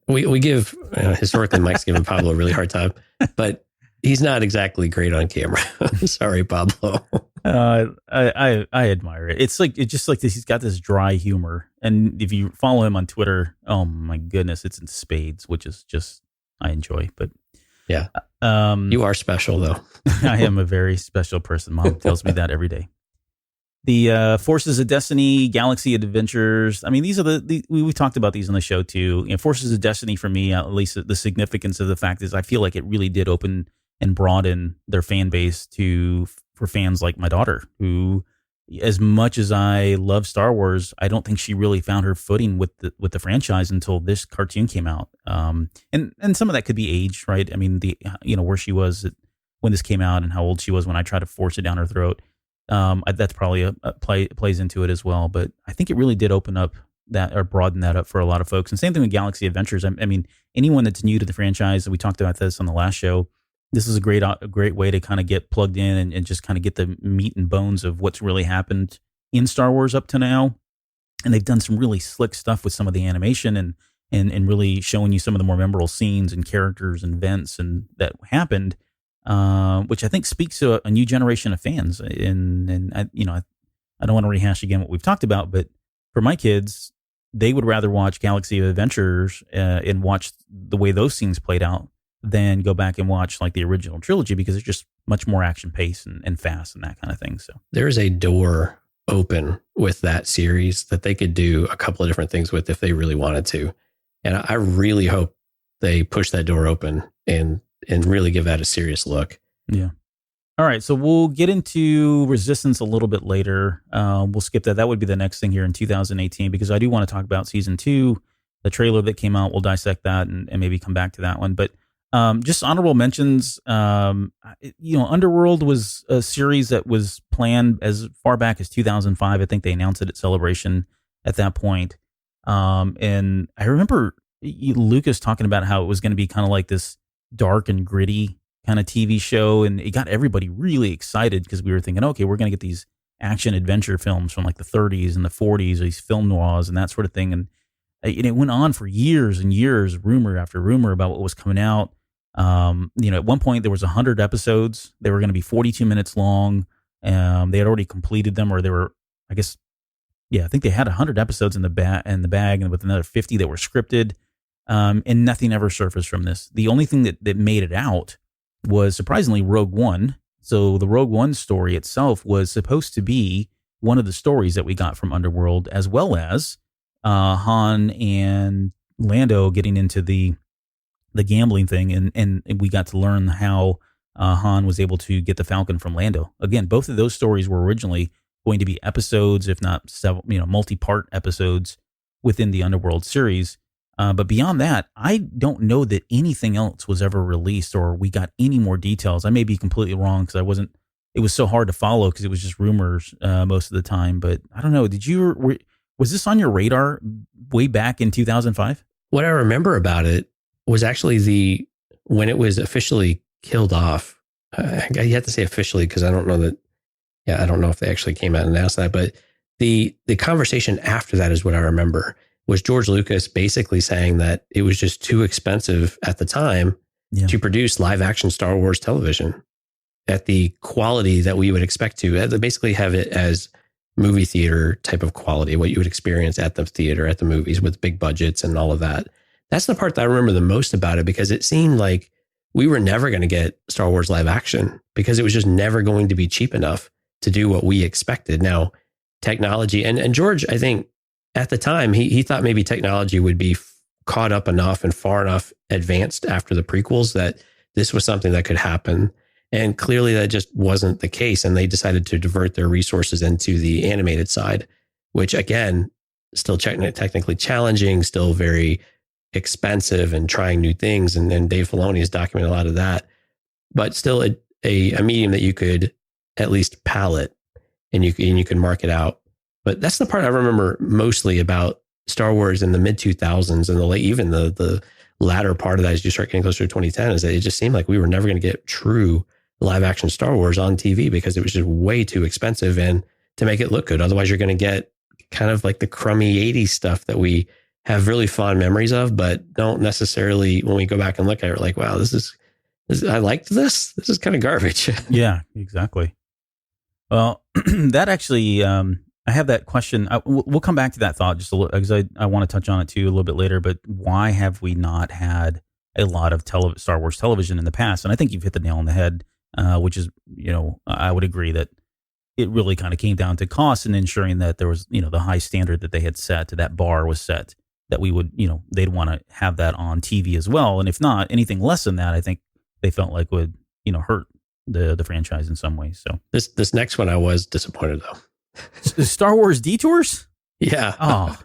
we give, historically Mike's given Pablo a really hard time, but he's not exactly great on camera. Sorry, Pablo. I admire it. It's just like this. He's got this dry humor, and if you follow him on Twitter, oh my goodness, it's in spades, which is just I enjoy. But yeah, you are special though. I am a very special person. Mom tells me that every day. The Forces of Destiny, Galaxy Adventures. I mean, these are we talked about these on the show too. Forces of Destiny for me, at least the significance of the fact is I feel like it really did open and broaden their fan base for fans like my daughter, who, as much as I love Star Wars, I don't think she really found her footing with the franchise until this cartoon came out. And some of that could be age, right? I mean, where she was when this came out and how old she was when I tried to force it down her throat. That's probably plays into it as well. But I think it really did open up that or broaden that up for a lot of folks. And same thing with Galaxy Adventures. I mean, anyone that's new to the franchise, we talked about this on the last show. This is a great way to kind of get plugged in and just kind of get the meat and bones of what's really happened in Star Wars up to now. And they've done some really slick stuff with some of the animation and really showing you some of the more memorable scenes and characters and events and that happened, which I think speaks to a new generation of fans. And I don't want to rehash again what we've talked about, but for my kids, they would rather watch Galaxy of Adventures and watch the way those scenes played out than go back and watch like the original trilogy because it's just much more action paced and fast and that kind of thing. So there's a door open with that series that they could do a couple of different things with if they really wanted to. And I really hope they push that door open and really give that a serious look. Yeah. All right. So we'll get into Resistance a little bit later. We'll skip that. That would be the next thing here in 2018, because I do want to talk about season 2, the trailer that came out. We'll dissect that and maybe come back to that one. But just honorable mentions. Underworld was a series that was planned as far back as 2005. I think they announced it at Celebration at that point. And I remember Lucas talking about how it was going to be kind of like this dark and gritty kind of TV show. And it got everybody really excited because we were thinking, okay, we're going to get these action adventure films from like the 30s and the 40s, these film noirs and that sort of thing. And it went on for years and years, rumor after rumor about what was coming out. At one point there was 100 episodes. They were going to be 42 minutes long. They had already completed them, or they were, I think they had 100 episodes in the bag, and with another 50 that were scripted. And nothing ever surfaced from this. The only thing that made it out was surprisingly Rogue One. So the Rogue One story itself was supposed to be one of the stories that we got from Underworld, as well as Han and Lando getting into the gambling thing, and we got to learn how Han was able to get the Falcon from Lando. Again, both of those stories were originally going to be episodes, if not several, multi-part episodes within the Underworld series. But beyond that, I don't know that anything else was ever released or we got any more details. I may be completely wrong because it was so hard to follow because it was just rumors most of the time. But I don't know. Was this on your radar way back in 2005? What I remember about it was actually when it was officially killed off. You have to say officially because I don't know that. Yeah, I don't know if they actually came out and announced that. But the conversation after that is what I remember. Was George Lucas basically saying that it was just too expensive at the time to produce live action Star Wars television at the quality that we would expect to. They basically have it as movie theater type of quality, what you would experience at the theater, at the movies with big budgets and all of that. That's the part that I remember the most about it, because it seemed like we were never going to get Star Wars live action because it was just never going to be cheap enough to do what we expected. Now, technology, and George, I think, at the time, he thought maybe technology would be caught up enough and far enough advanced after the prequels that this was something that could happen. And clearly that just wasn't the case. And they decided to divert their resources into the animated side, which again, still technically challenging, still very expensive and trying new things. And Dave Filoni has documented a lot of that, but still a medium that you could at least palette and you can mark it out. But that's the part I remember mostly about Star Wars in the mid 2000s and even the latter part of that as you start getting closer to 2010 is that it just seemed like we were never going to get true live action Star Wars on TV because it was just way too expensive and to make it look good. Otherwise, you're going to get kind of like the crummy 80s stuff that we have really fond memories of, but don't necessarily, when we go back and look at it, like, wow, I liked this. This is kind of garbage. Yeah, exactly. Well, that actually, I have that question. We'll come back to that thought just a little, because I want to touch on it too a little bit later, but why have we not had a lot of Star Wars television in the past? And I think you've hit the nail on the head, which is, I would agree that it really kind of came down to cost and ensuring that there was, the high standard that they had set, that bar was set, that we would, they'd want to have that on TV as well. And if not, anything less than that, I think they felt like would, hurt the franchise in some way. So this next one, I was disappointed though. Star Wars Detours? Yeah. Oh,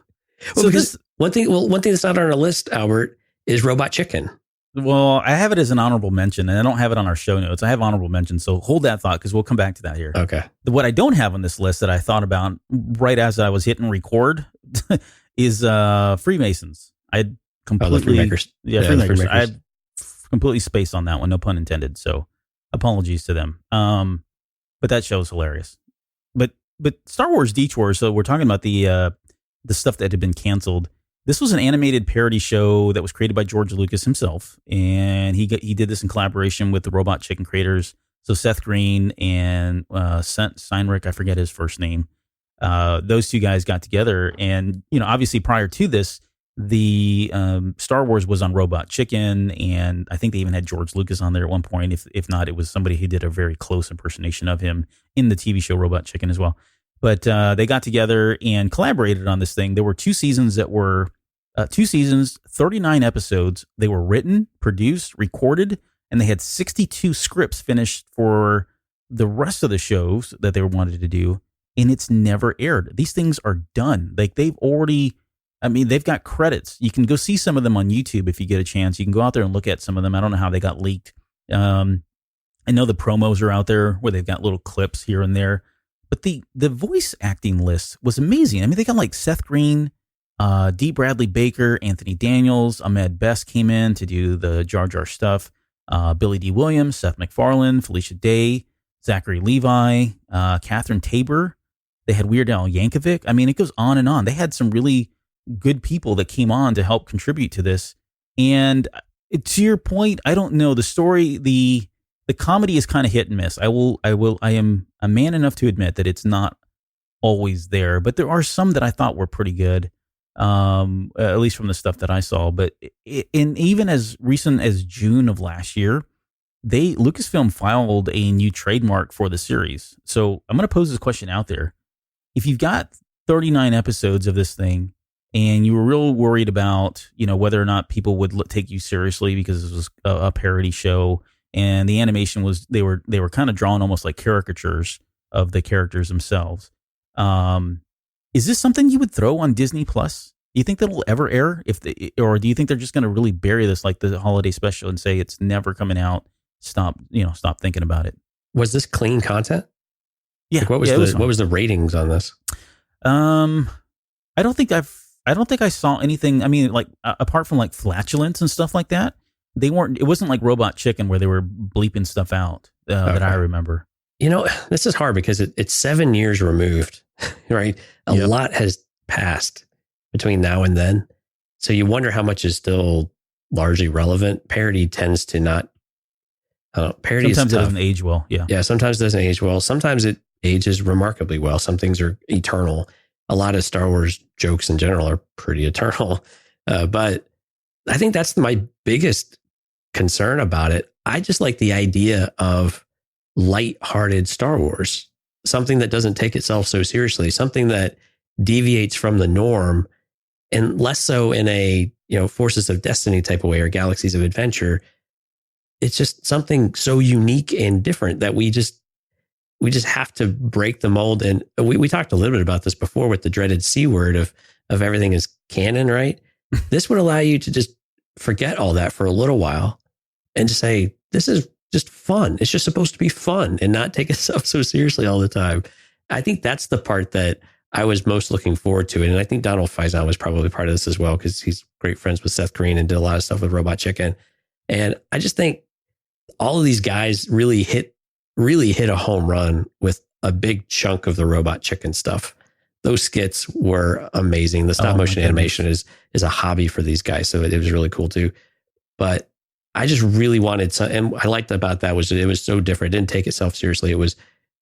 well, so because one thing that's not on our list, Albert, is Robot Chicken. Well, I have it as an honorable mention, and I don't have it on our show notes. I have honorable mention, so hold that thought because we'll come back to that here. Okay. What I don't have on this list that I thought about right as I was hitting record is Freemasons. I completely Freemakers. Freemakers. I completely spaced on that one, no pun intended. So apologies to them. But that show's hilarious. But Star Wars Detour. So we're talking about the stuff that had been canceled. This was an animated parody show that was created by George Lucas himself, and he did this in collaboration with the Robot Chicken creators. So Seth Green and Steinrich, I forget his first name. Those two guys got together, and obviously prior to this, the Star Wars was on Robot Chicken, and I think they even had George Lucas on there at one point. If not, it was somebody who did a very close impersonation of him in the TV show Robot Chicken as well. But they got together and collaborated on this thing. There were 2 seasons that were 2 seasons, 39 episodes. They were written, produced, recorded, and they had 62 scripts finished for the rest of the shows that they wanted to do. And it's never aired. These things are done. Like they've got credits. You can go see some of them on YouTube if you get a chance. You can go out there and look at some of them. I don't know how they got leaked. I know the promos are out there where they've got little clips here and there. But the voice acting list was amazing. I mean, they got like Seth Green, D. Bradley Baker, Anthony Daniels, Ahmed Best came in to do the Jar Jar stuff. Billy D. Williams, Seth MacFarlane, Felicia Day, Zachary Levi, Catherine Tabor. They had Weird Al Yankovic. I mean, it goes on and on. They had some really good people that came on to help contribute to this. And to your point, I don't know the story. The comedy is kind of hit and miss. I am a man enough to admit that it's not always there, but there are some that I thought were pretty good. At least from the stuff that I saw. But even as recent as June of last year, Lucasfilm filed a new trademark for the series. So I'm going to pose this question out there. If you've got 39 episodes of this thing and you were real worried about, whether or not people would take you seriously because this was a parody show and the animation was, they were kind of drawn almost like caricatures of the characters themselves. Is this something you would throw on Disney Plus? Do you think that'll ever air? Or do you think they're just going to really bury this like the holiday special and say it's never coming out? Stop thinking about it. Was this clean content? Yeah. Like what was the ratings on this? I don't think I saw anything. I mean, like apart from like flatulence and stuff like that, it wasn't like Robot Chicken where they were bleeping stuff out that I remember. This is hard because it's 7 years removed, right? A lot has passed between now and then. So you wonder how much is still largely relevant. Parody tends to not, parody sometimes it doesn't age well. Yeah. Yeah. Sometimes it doesn't age well. Sometimes it ages remarkably well. Some things are eternal. A lot of Star Wars jokes in general are pretty eternal. But I think that's my biggest concern about it. I just like the idea of light-hearted Star Wars, something that doesn't take itself so seriously, something that deviates from the norm and less so in a, Forces of Destiny type of way or Galaxies of Adventure. It's just something so unique and different that we just have to break the mold. And we talked a little bit about this before with the dreaded C word of everything is canon, right? This would allow you to just forget all that for a little while and just say, this is just fun. It's just supposed to be fun and not take itself so seriously all the time. I think that's the part that I was most looking forward to. And I think Donald Faison was probably part of this as well, because he's great friends with Seth Green and did a lot of stuff with Robot Chicken. And I just think all of these guys really hit a home run with a big chunk of the Robot Chicken stuff. those skits were amazing. The stop motion animation is a hobby for these guys. So it was really cool too. But I just really wanted some, and I liked about that was it was so different. It didn't take itself seriously. It was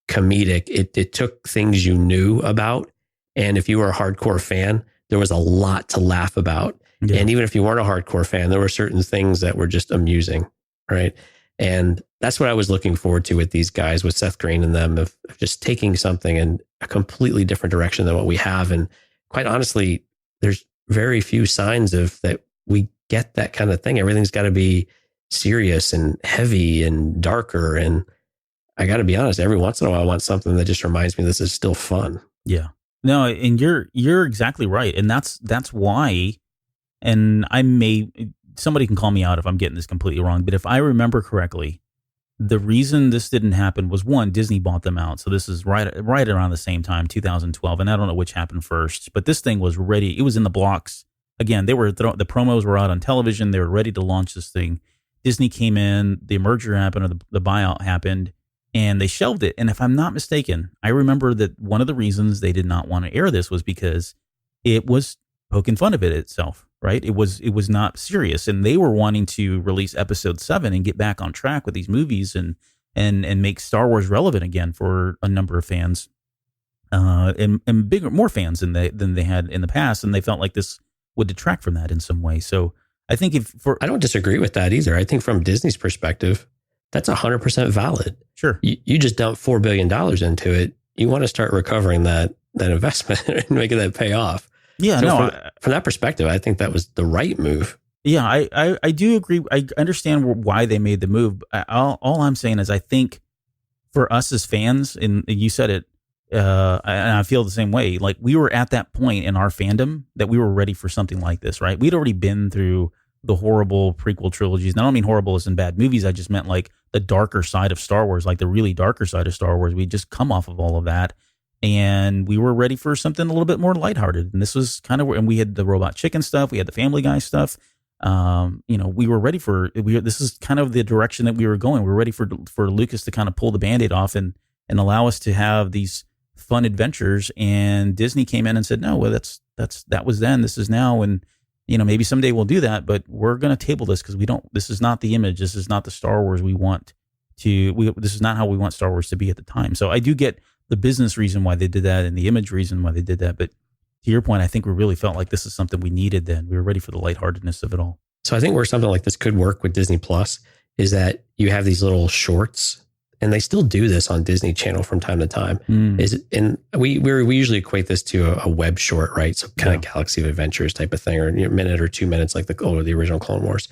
comedic. It took things you knew about. And if you were a hardcore fan, there was a lot to laugh about. Yeah. And even if you weren't a hardcore fan, there were certain things that were just amusing. Right. And that's what I was looking forward to with these guys, with Seth Green and them, of just taking something in a completely different direction than what we have. And quite honestly, there's very few signs of that we get that kind of thing. Everything's got to be serious and heavy and darker. And I got to be honest, every once in a while, I want something that just reminds me this is still fun. Yeah. No, and you're exactly right. And that's why, and somebody can call me out if I'm getting this completely wrong, but if I remember correctly, the reason this didn't happen was, one, Disney bought them out. So this is right around the same time, 2012. And I don't know which happened first, but this thing was ready. It was in the blocks. Again, the promos were out on television. They were ready to launch this thing. Disney came in, the merger happened, or the buyout happened, and they shelved it. And if I'm not mistaken, I remember that one of the reasons they did not want to air this was because it was poking fun of it itself, right? It was not serious. And they were wanting to release episode 7 and get back on track with these movies and make Star Wars relevant again for a number of fans, and more fans than they had in the past. And they felt like this would detract from that in some way. So I think I don't disagree with that either. I think from Disney's perspective, that's 100% valid. Sure. You just dumped $4 billion into it. You want to start recovering that investment and making that pay off. Yeah, so from that perspective, I think that was the right move. Yeah, I do agree. I understand why they made the move. All I'm saying is I think for us as fans, and you said it, and I feel the same way, like we were at that point in our fandom that we were ready for something like this, right? We'd already been through the horrible prequel trilogies. And I don't mean horrible as in bad movies. I just meant like the darker side of Star Wars, like the really darker side of Star Wars. We'd just come off of all of that. And we were ready for something a little bit more lighthearted. And this was kind of, and we had the Robot Chicken stuff. We had the Family Guy stuff. We were ready this is kind of the direction that we were going. We were ready for Lucas to kind of pull the Band-Aid off and allow us to have these fun adventures. And Disney came in and said, no, well, that was then, this is now. And, maybe someday we'll do that, but we're going to table this because this is not the image. This is not the Star Wars we want this is not how we want Star Wars to be at the time. So I do get the business reason why they did that and the image reason why they did that. But to your point, I think we really felt like this is something we needed then. We were ready for the lightheartedness of it all. So I think where something like this could work with Disney Plus is that you have these little shorts, and they still do this on Disney Channel from time to time. And we usually equate this to a web short, right? So kind of Galaxy of Adventures type of thing, or a minute or 2 minutes like the original Clone Wars.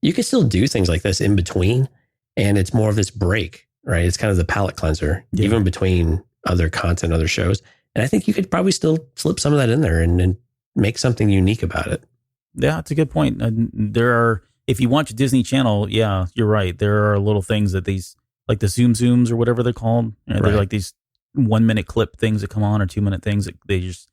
You can still do things like this in between, and it's more of this break, right? It's kind of the palate cleanser, even between other content, other shows. And I think you could probably still slip some of that in there and make something unique about it. Yeah, it's a good point. If you watch Disney Channel, yeah, you're right. There are little things that these, like the zooms or whatever they're called. They're like these 1 minute clip things that come on, or 2 minute things that they just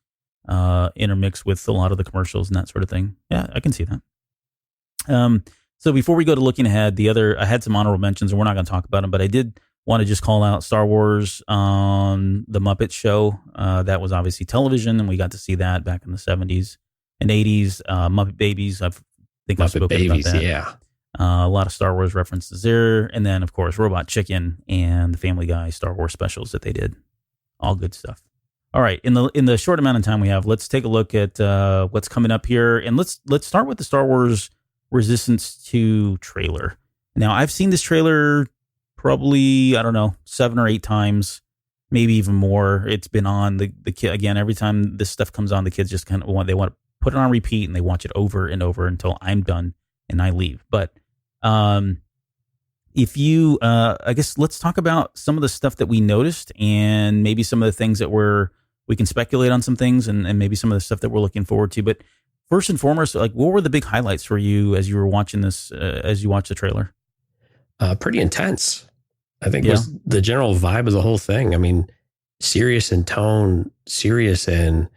intermix with a lot of the commercials and that sort of thing. Yeah, I can see that. So before we go to looking ahead, I had some honorable mentions, and we're not going to talk about them, but I did want to just call out Star Wars on the Muppet Show. That was obviously television, and we got to see that back in the 70s and 80s. Muppet Babies, I think I've spoken about that. Yeah. A lot of Star Wars references there. And then, of course, Robot Chicken and the Family Guy Star Wars specials that they did. All good stuff. All right. In the short amount of time we have, let's take a look at what's coming up here. And let's start with the Star Wars Resistance 2 trailer. Now, I've seen this trailer probably, 7 or 8 times, maybe even more. It's been on the kid again. Every time this stuff comes on, the kids just kind of want to put it on repeat, and they watch it over and over until I'm done and I leave. But if you, I guess let's talk about some of the stuff that we noticed, and maybe some of the things that we can speculate on some things, and maybe some of the stuff that we're looking forward to. But first and foremost, like, what were the big highlights for you as you were watching this, as you watched the trailer? Pretty intense, I think, was the general vibe of the whole thing. I mean, serious in tone, serious in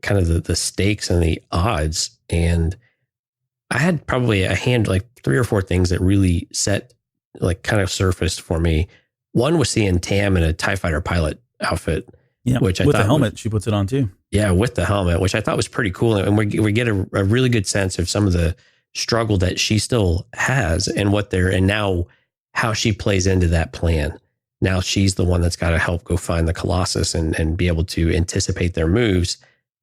kind of the stakes and the odds. And I had probably like 3 or 4 things that really kind of surfaced for me. One was seeing Tam in a TIE fighter pilot outfit, which I thought, with the helmet, she puts it on too. Yeah, with the helmet, which I thought was pretty cool. And we get a really good sense of some of the struggle that she still has and and now how she plays into that plan. Now she's the one that's got to help go find the Colossus and be able to anticipate their moves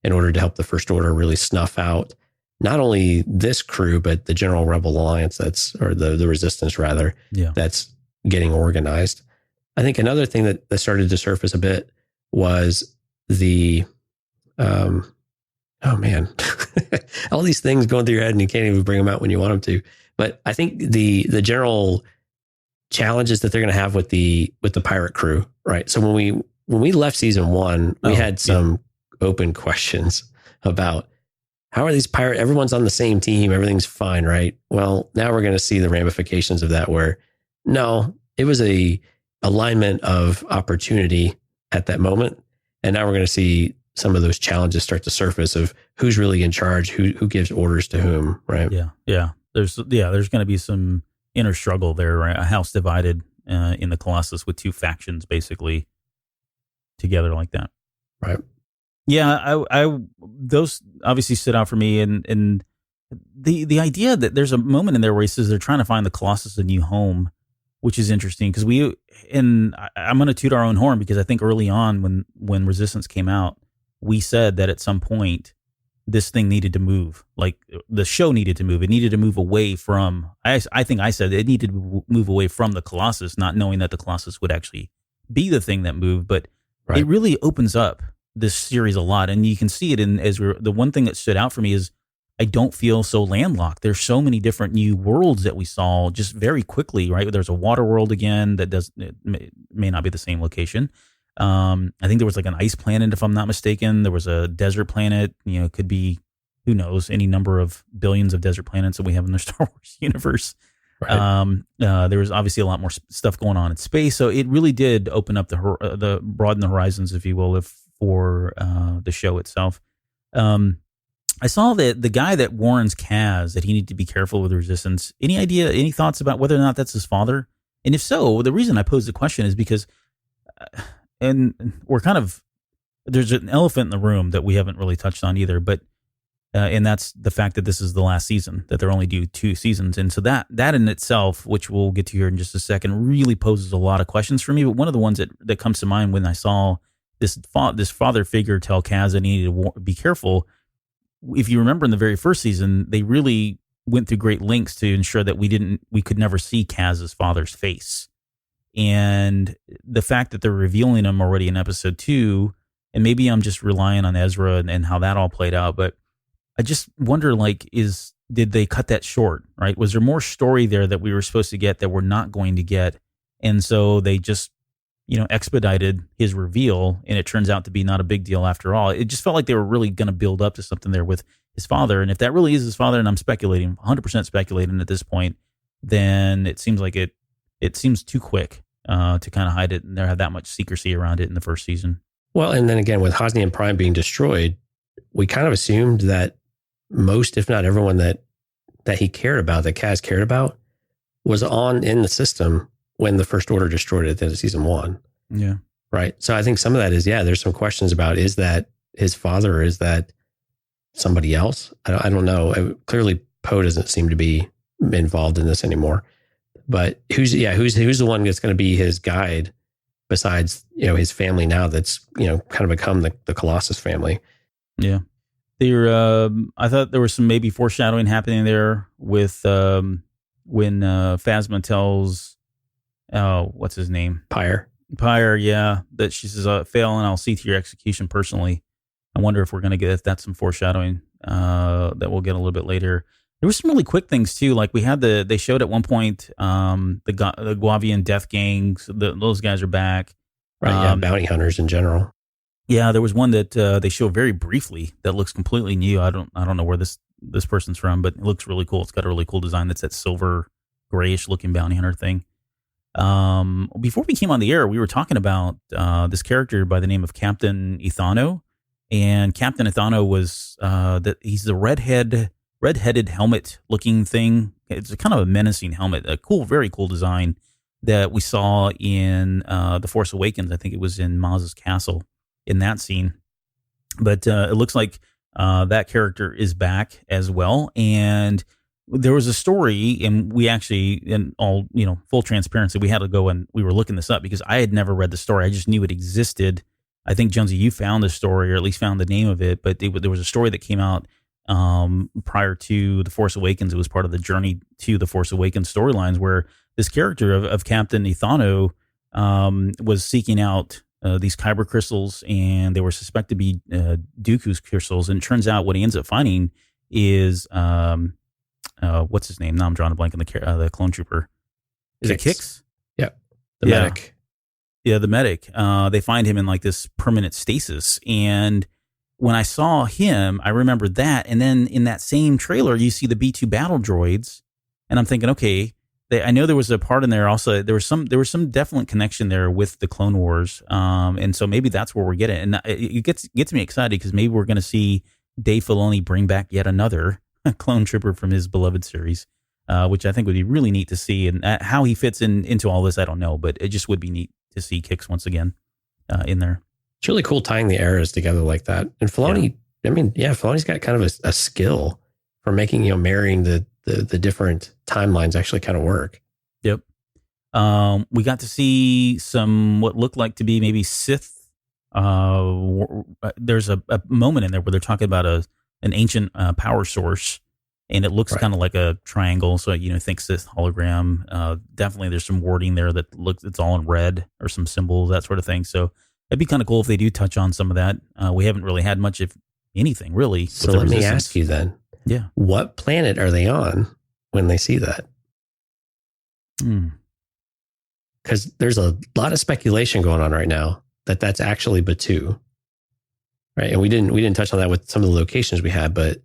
in order to help the First Order really snuff out not only this crew, but the General Rebel Alliance or the Resistance rather, that's getting organized. I think another thing that started to surface a bit was the, oh man, all these things going through your head and you can't even bring them out when you want them to. But I think the general challenges that they're going to have with the pirate crew, right? So when we left season 1, we had some open questions about how are these pirates? Everyone's on the same team. Everything's fine, right? Well, now we're going to see the ramifications of that where no, it was a alignment of opportunity at that moment. And now we're going to see some of those challenges start to surface of who's really in charge, who gives orders to whom, right? Yeah. There's going to be some inner struggle there, right? A house divided in the Colossus with two factions basically together like that. Right. Yeah, I those obviously stood out for me, and the idea that there's a moment in there where he says they're trying to find the Colossus a new home, which is interesting because I'm going to toot our own horn because I think early on when Resistance came out, we said that at some point this thing needed to move, like the show needed to move. It needed to move away from. I think I said it needed to move away from the Colossus, not knowing that the Colossus would actually be the thing that moved, but it really opens up this series a lot, and you can see it the one thing that stood out for me is I don't feel so landlocked. There's so many different new worlds that we saw just very quickly, right? There's a water world again it may not be the same location. I think there was like an ice planet, if I'm not mistaken. There was a desert planet, it could be, who knows, any number of billions of desert planets that we have in the Star Wars universe. Right. There was obviously a lot more stuff going on in space. So it really did open up broaden the horizons, if you will, for the show itself. I saw that the guy that warns Kaz that he needed to be careful with Resistance. Any thoughts about whether or not that's his father? And if so, the reason I posed the question is because, and there's an elephant in the room that we haven't really touched on either, but, and that's the fact that this is the last season, that they're only due 2 seasons. And so that in itself, which we'll get to here in just a second, really poses a lot of questions for me. But one of the ones that comes to mind when I saw this father figure tell Kaz that he needed to be careful. If you remember in the very first season, they really went through great lengths to ensure that we could never see Kaz's father's face. And the fact that they're revealing him already in episode 2, and maybe I'm just relying on Ezra and how that all played out, but I just wonder, did they cut that short, right? Was there more story there that we were supposed to get that we're not going to get? And so they just expedited his reveal, and it turns out to be not a big deal after all. It just felt like they were really going to build up to something there with his father. And if that really is his father, and I'm speculating, 100% speculating at this point, then it seems like it seems too quick to kind of hide it and there have that much secrecy around it in the first season. Well, and then again, with Hosnian Prime being destroyed, we kind of assumed that most, if not everyone that he cared about, that Kaz cared about, was in the system when the First Order destroyed it at the end of season 1. Yeah. Right. So I think some of that is, there's some questions about, is that his father or is that somebody else? I don't know. Clearly, Poe doesn't seem to be involved in this anymore. But who's the one that's going to be his guide besides, his family now that's, kind of become the Colossus family? Yeah. I thought there was some maybe foreshadowing happening there with when Phasma tells, what's his name? Pyre, yeah. That she says, fail and I'll see to your execution personally. I wonder if we're going to get, if that's some foreshadowing that we'll get a little bit later. There were some really quick things too. Like they showed at one point the Guavian death gangs. Those guys are back. Right. Bounty hunters in general. Yeah. There was one that they show very briefly that looks completely new. I don't know where this person's from, but it looks really cool. It's got a really cool design. That's that silver grayish looking bounty hunter thing. Before we came on the air, we were talking about this character by the name of Captain Ethano, and Captain Ethano was he's the red-headed helmet looking thing. It's kind of a menacing helmet, a cool, very cool design that we saw in The Force Awakens. I think it was in Maz's castle in that scene. But it looks like that character is back as well. And there was a story, and we actually, in all, full transparency, we had to go and we were looking this up because I had never read the story. I just knew it existed. I think, Jonesy, you found the story, or at least found the name of it, but there was a story that came out prior to The Force Awakens. It was part of the Journey to The Force Awakens storylines, where this character of Captain Ethano was seeking out these kyber crystals, and they were suspected to be Dooku's crystals. And it turns out what he ends up finding is what's his name? Now I'm drawing a blank on the clone trooper. Is it Kix? Yeah, the medic. Yeah, the medic. They find him in like this permanent stasis, and when I saw him, I remembered that. And then in that same trailer, you see the B2 battle droids, and I'm thinking, okay. I know there was a part in there also. There was some definite connection there with the Clone Wars, and so maybe that's where we're getting. And it gets me excited because maybe we're going to see Dave Filoni bring back yet another clone trooper from his beloved series, which I think would be really neat to see. And how he fits into all this, I don't know, but it just would be neat to see Kix once again in there. It's really cool tying the eras together like that. And Filoni, Filoni's got kind of a skill for making marrying the different timelines actually kind of work. Yep. We got to see some what looked like to be maybe Sith. There's a moment in there where they're talking about an ancient power source, and it looks kind of like a triangle. So think Sith hologram. Definitely, there's some wording there that looks it's all in red or some symbols, that sort of thing. So it'd be kind of cool if they do touch on some of that. We haven't really had much of anything really. So let me ask you then. Yeah. What planet are they on when they see that? Because there's a lot of speculation going on right now that that's actually Batuu, right? And we didn't touch on that with some of the locations we had, but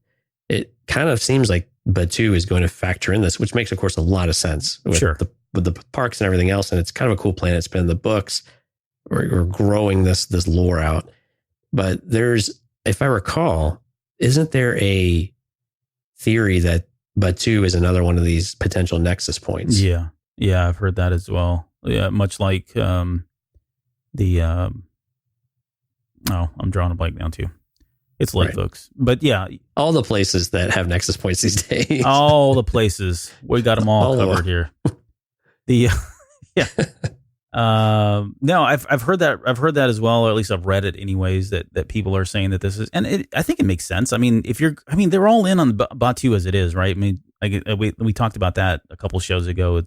it kind of seems like Batuu is going to factor in this, which makes, of course, a lot of sense with the parks and everything else. And it's kind of a cool planet. It's been in the books. We're growing this lore out, but there's, if I recall, isn't there a theory that Batuu is another one of these potential nexus points? Yeah, I've heard that as well. Yeah, much like I'm drawing a blank now too. It's late, folks. But yeah, all the places that have nexus points these days. All the places, we got them all covered here. No, I've heard that. I've heard that as well, or at least I've read it anyways, that people are saying that this is, and I think it makes sense. I mean, they're all in on Batuu as it is, right? I mean, we talked about that a couple shows ago.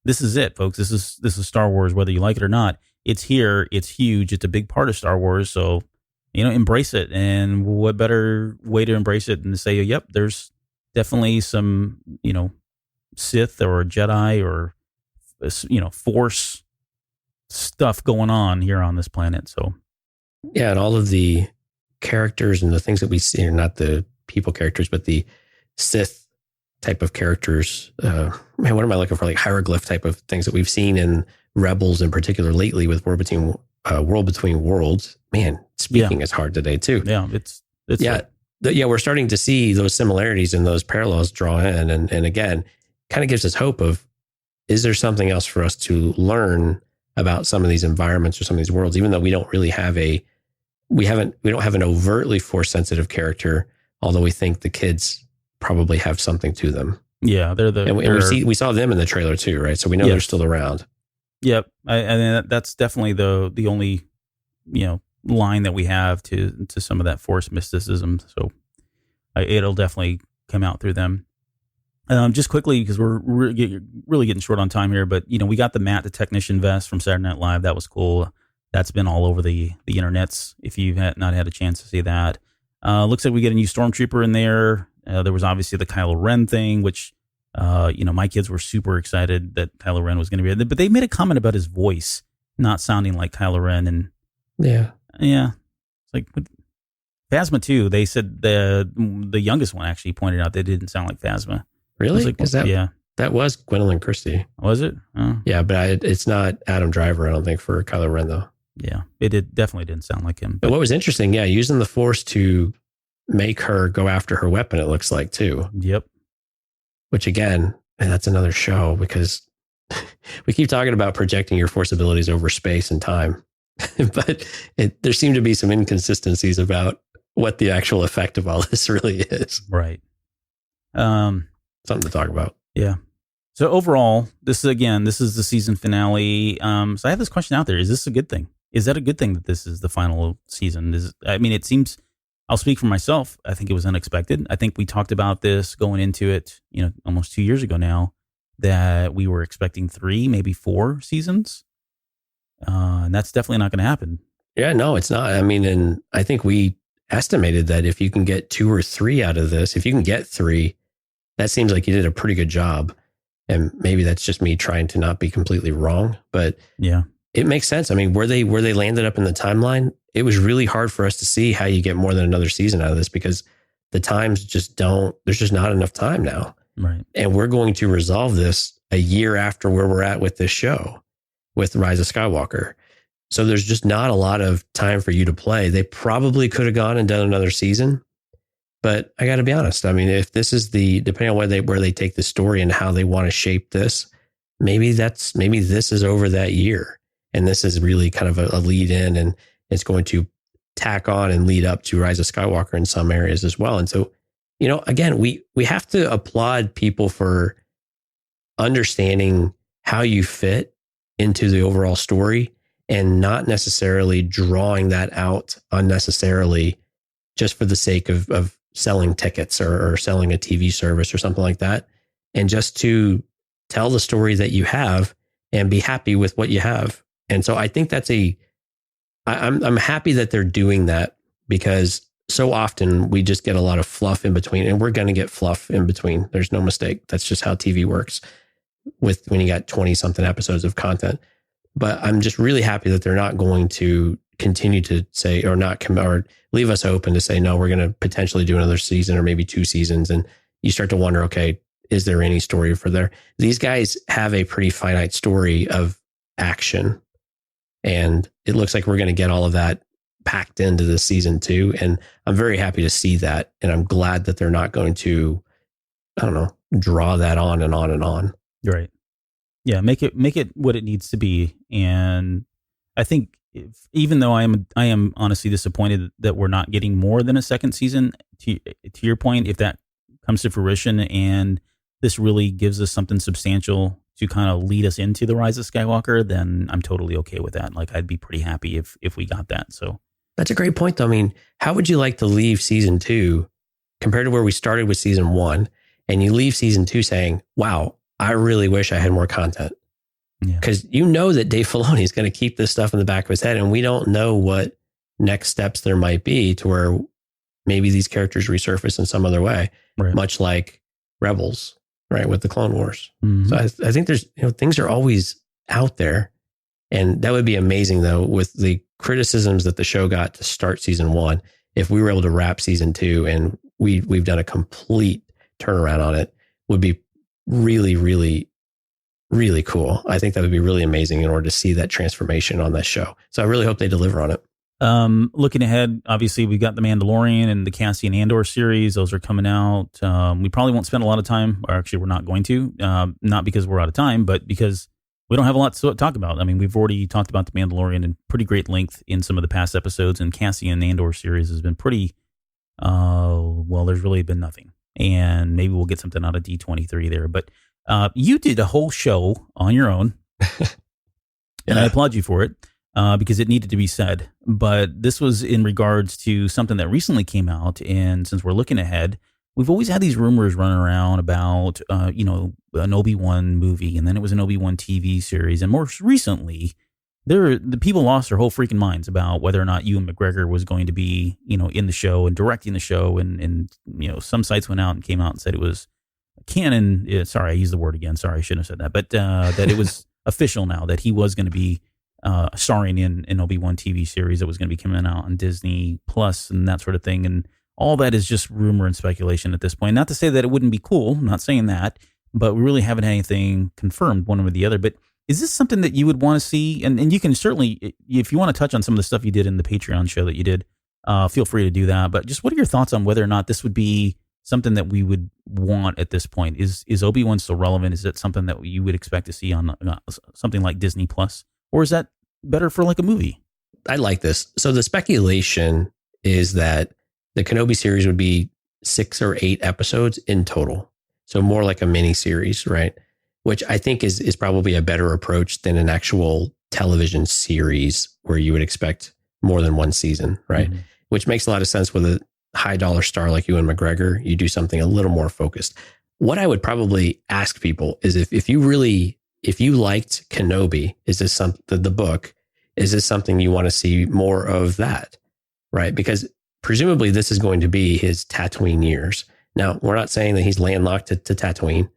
This is it, folks. This is Star Wars, whether you like it or not. It's here. It's huge. It's a big part of Star Wars. So, embrace it. And what better way to embrace it than to say, yep, there's definitely some, Sith or Jedi or, Force stuff going on here on this planet. So yeah, and all of the characters and the things that we see are not the people characters, but the Sith type of characters. What am I looking for? Like hieroglyph type of things that we've seen in Rebels in particular lately with World Between Worlds. Man, speaking is hard today too. Yeah, it's we're starting to see those similarities and those parallels draw in, and again, kind of gives us hope of, is there something else for us to learn about some of these environments or some of these worlds, even though we don't really have we don't have an overtly Force sensitive character, although we think the kids probably have something to them. Yeah, we saw them in the trailer too, right? So we know they're still around. Yep, and that's definitely the only line that we have to some of that Force mysticism. So it'll definitely come out through them. Just quickly, because we're really getting short on time here, but we got the Matt the Technician vest from Saturday Night Live. That was cool. That's been all over the internets. If you've not had a chance to see that, looks like we get a new Stormtrooper in there. There was obviously the Kylo Ren thing, which my kids were super excited that Kylo Ren was going to be there. But they made a comment about his voice not sounding like Kylo Ren, and yeah, it's like Phasma too. They said the youngest one actually pointed out they didn't sound like Phasma. Really? Like, that was Gwendolyn Christie. Was it? Oh. Yeah, but it's not Adam Driver, I don't think, for Kylo Ren, though. Yeah, it definitely didn't sound like him. But what was interesting, using the Force to make her go after her weapon, it looks like, too. Yep. Which, again, that's another show, because we keep talking about projecting your Force abilities over space and time. But there seem to be some inconsistencies about what the actual effect of all this really is. Right. Something to talk about. Yeah. So overall, this is the season finale. So I have this question out there. Is this a good thing? Is that a good thing that this is the final season? It seems, I'll speak for myself. I think it was unexpected. I think we talked about this going into it, almost 2 years ago now, that we were expecting 3, maybe 4 seasons. And that's definitely not going to happen. Yeah, no, it's not. And I think we estimated that if you can get 2 or 3 out of this, if you can get 3, that seems like you did a pretty good job. And maybe that's just me trying to not be completely wrong, but yeah, it makes sense. Where they landed up in the timeline, it was really hard for us to see how you get more than another season out of this because the times there's just not enough time now. Right. And we're going to resolve this a year after where we're at with this show, with Rise of Skywalker. So there's just not a lot of time for you to play. They probably could have gone and done another season. But I got to be honest. If this is depending on where they take the story and how they want to shape this, maybe this is over that year. And this is really kind of a lead in, and it's going to tack on and lead up to Rise of Skywalker in some areas as well. And so, again, we have to applaud people for understanding how you fit into the overall story and not necessarily drawing that out unnecessarily just for the sake of selling tickets or selling a TV service or something like that. And just to tell the story that you have and be happy with what you have. And so I think I'm happy that they're doing that because so often we just get a lot of fluff in between, and we're going to get fluff in between. There's no mistake. That's just how TV works when you got 20 something episodes of content. But I'm just really happy that they're not going to continue to say or leave us open to say, no, we're going to potentially do another season or maybe 2 seasons. And you start to wonder, okay, is there any story for there? These guys have a pretty finite story of action. And it looks like we're going to get all of that packed into the season 2. And I'm very happy to see that. And I'm glad that they're not going to, draw that on and on and on. Right. Yeah. Make it what it needs to be. And I think even though I am honestly disappointed that we're not getting more than a second season, to your point, if that comes to fruition and this really gives us something substantial to kind of lead us into the Rise of Skywalker, then I'm totally okay with that. Like, I'd be pretty happy if we got that. So that's a great point, though. How would you like to leave season 2 compared to where we started with season 1, and you leave season 2 saying, wow, I really wish I had more content. Because that Dave Filoni is going to keep this stuff in the back of his head, and we don't know what next steps there might be to where maybe these characters resurface in some other way, right, much like Rebels, right, with the Clone Wars. Mm-hmm. So I think there's things are always out there, and that would be amazing though with the criticisms that the show got to start season 1. If we were able to wrap season 2 and we've done a complete turnaround on it, would be really, really, really cool. I think that would be really amazing in order to see that transformation on that show. So I really hope they deliver on it. Looking ahead, obviously we've got the Mandalorian and the Cassian Andor series. Those are coming out. We probably won't spend a lot of time, or actually we're not going to, not because we're out of time, but because we don't have a lot to talk about. We've already talked about the Mandalorian in pretty great length in some of the past episodes, and Cassian Andor series has been pretty, there's really been nothing. And maybe we'll get something out of D23 there, but you did a whole show on your own, and I applaud you for it because it needed to be said. But this was in regards to something that recently came out, and since we're looking ahead, we've always had these rumors running around about, an Obi-Wan movie, and then it was an Obi-Wan TV series, and more recently, the people lost their whole freaking minds about whether or not Ewan McGregor was going to be, in the show and directing the show, and some sites went out and came out and said it was canon. Sorry, I used the word again. Sorry, I shouldn't have said that. But that it was official now that he was going to be starring in an Obi-Wan TV series that was going to be coming out on Disney Plus and that sort of thing. And all that is just rumor and speculation at this point. Not to say that it wouldn't be cool. I'm not saying that, but we really haven't had anything confirmed one way or the other. But is this something that you would want to see? And you can certainly, if you want to touch on some of the stuff you did in the Patreon show that you did, feel free to do that. But just what are your thoughts on whether or not this would be something that we would want at this point? Is Obi-Wan still relevant? Is it something that you would expect to see on something like Disney Plus, or is that better for like a movie? I like this. So the speculation is that The Kenobi series would be 6 or 8 episodes in total. So more like a mini series, right? Which I think is probably a better approach than an actual television series where you would expect more than one season, right? Mm-hmm. Which makes a lot of sense with a high dollar star like Ewan McGregor. You do something a little more focused. What I would probably ask people is if you liked Kenobi, is this the book, is this something you want to see more of that, right? Because presumably this is going to be his Tatooine years. Now, we're not saying that he's landlocked to Tatooine,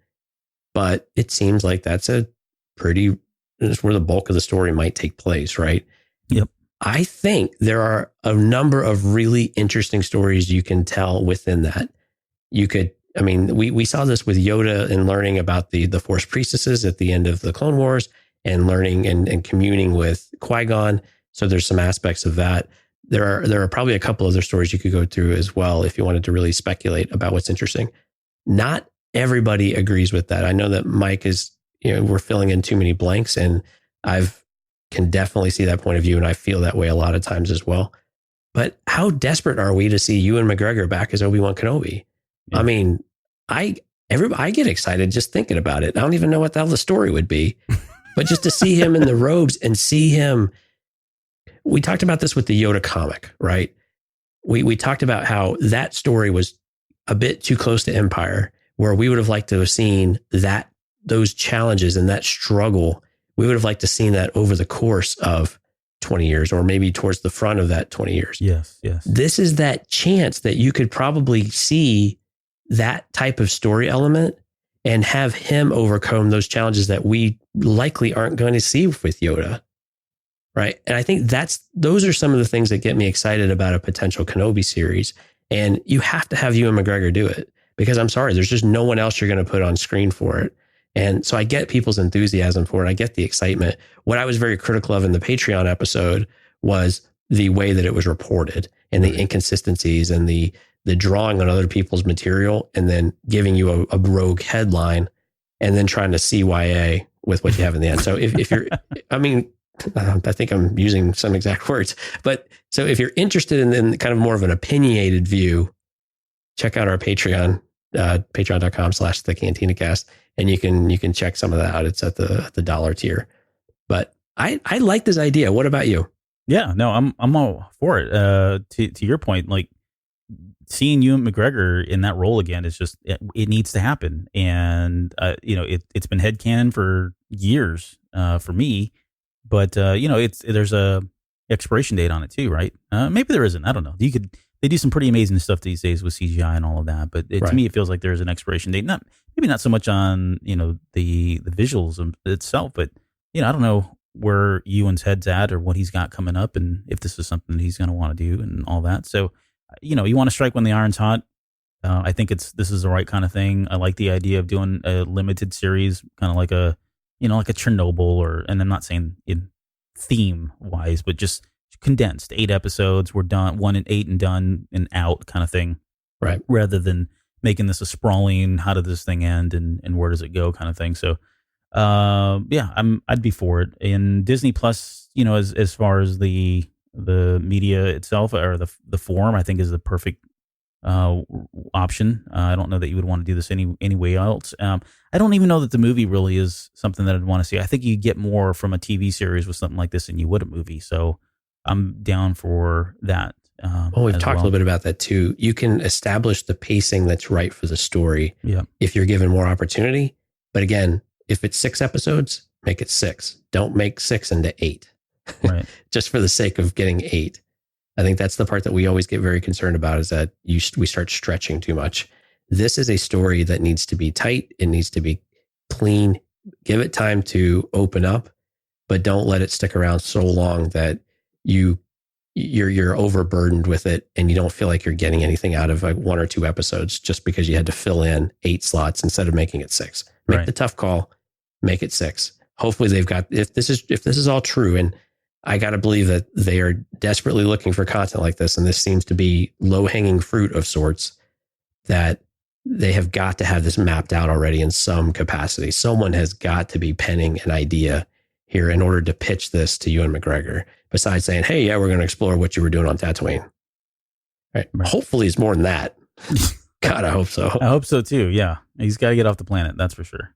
but it seems like that's that's where the bulk of the story might take place, right? Yep. I think there are a number of really interesting stories you can tell within that. We saw this with Yoda and learning about the Force priestesses at the end of the Clone Wars and learning and communing with Qui-Gon. So there's some aspects of that. There are probably a couple other stories you could go through as well if you wanted to really speculate about what's interesting. Not everybody agrees with that. I know that Mike is, we're filling in too many blanks, and can definitely see that point of view, and I feel that way a lot of times as well. But how desperate are we to see Ewan McGregor back as Obi-Wan Kenobi? Yeah. I mean, I get excited just thinking about it. I don't even know what the hell the story would be, but just to see him in the robes and see him. We talked about this with the Yoda comic, right? We talked about how that story was a bit too close to Empire, where we would have liked to have seen those challenges and that struggle. We would have liked to seen that over the course of 20 years, or maybe towards the front of that 20 years. Yes, yes. This is that chance that you could probably see that type of story element and have him overcome those challenges that we likely aren't going to see with Yoda. Right. And I think those are some of the things that get me excited about a potential Kenobi series. And you have to have Ewan McGregor do it, because I'm sorry, there's just no one else you're going to put on screen for it. And so I get people's enthusiasm for it. I get the excitement. What I was very critical of in the Patreon episode was the way that it was reported and the inconsistencies and the drawing on other people's material and then giving you a rogue headline and then trying to CYA with what you have in the end. So if you're, I think I'm using some exact words, but so if you're interested in kind of more of an opinionated view, check out our Patreon, patreon.com/thecantinacast, and you can check some of that out. It's at the $1 tier. But I like this idea. What about you? Yeah, no, I'm all for it. To your point, like seeing Ewan McGregor in that role again is just it needs to happen, and it's been headcanon for years for me. But there's a expiration date on it too, right? Maybe there isn't. I don't know. They do some pretty amazing stuff these days with CGI and all of that. But to me, it feels like there's an expiration date. Maybe not so much on the visuals itself, but I don't know where Ewan's head's at or what he's got coming up, and if this is something that he's going to want to do and all that. So you want to strike when the iron's hot. I think this is the right kind of thing. I like the idea of doing a limited series, kind of like a like a Chernobyl, and I'm not saying in theme wise, but just condensed 8 episodes. We're done, 1 and 8 and done and out kind of thing. Right. Rather than making this a sprawling, how did this thing end and where does it go kind of thing. So, I'd be for it. And Disney Plus, as far as the media itself or the form, I think is the perfect option. I don't know that you would want to do this any way else. I don't even know that the movie really is something that I'd want to see. I think you get more from a TV series with something like this than you would a movie. So I'm down for that. We've talked a little bit about that too. You can establish the pacing that's right for the story if you're given more opportunity. But again, if it's 6 episodes, make it 6. Don't make 6 into 8. Right. Just for the sake of getting 8. I think that's the part that we always get very concerned about, is that we start stretching too much. This is a story that needs to be tight. It needs to be clean. Give it time to open up, but don't let it stick around so long that you're overburdened with it and you don't feel like you're getting anything out of like 1 or 2 episodes just because you had to fill in 8 slots instead of making it 6. Make the tough call, make it 6. Hopefully they've got, if this is all true, and I got to believe that they are desperately looking for content like this, and this seems to be low-hanging fruit of sorts, that they have got to have this mapped out already in some capacity. Someone has got to be penning an idea here in order to pitch this to Ewan McGregor, besides saying, hey, yeah, we're going to explore what you were doing on Tatooine. Right. Hopefully it's more than that. God, I hope so. I hope so too. Yeah. He's got to get off the planet. That's for sure.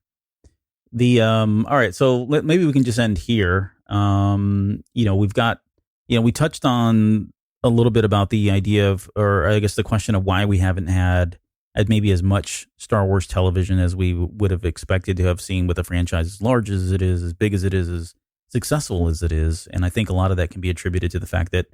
All right. So maybe we can just end here. We've got, we touched on a little bit about the idea of, or I guess the question of why we haven't had maybe as much Star Wars television as we would have expected to have seen with a franchise as large as it is, as big as it is, as successful as it is. And I think a lot of that can be attributed to the fact that,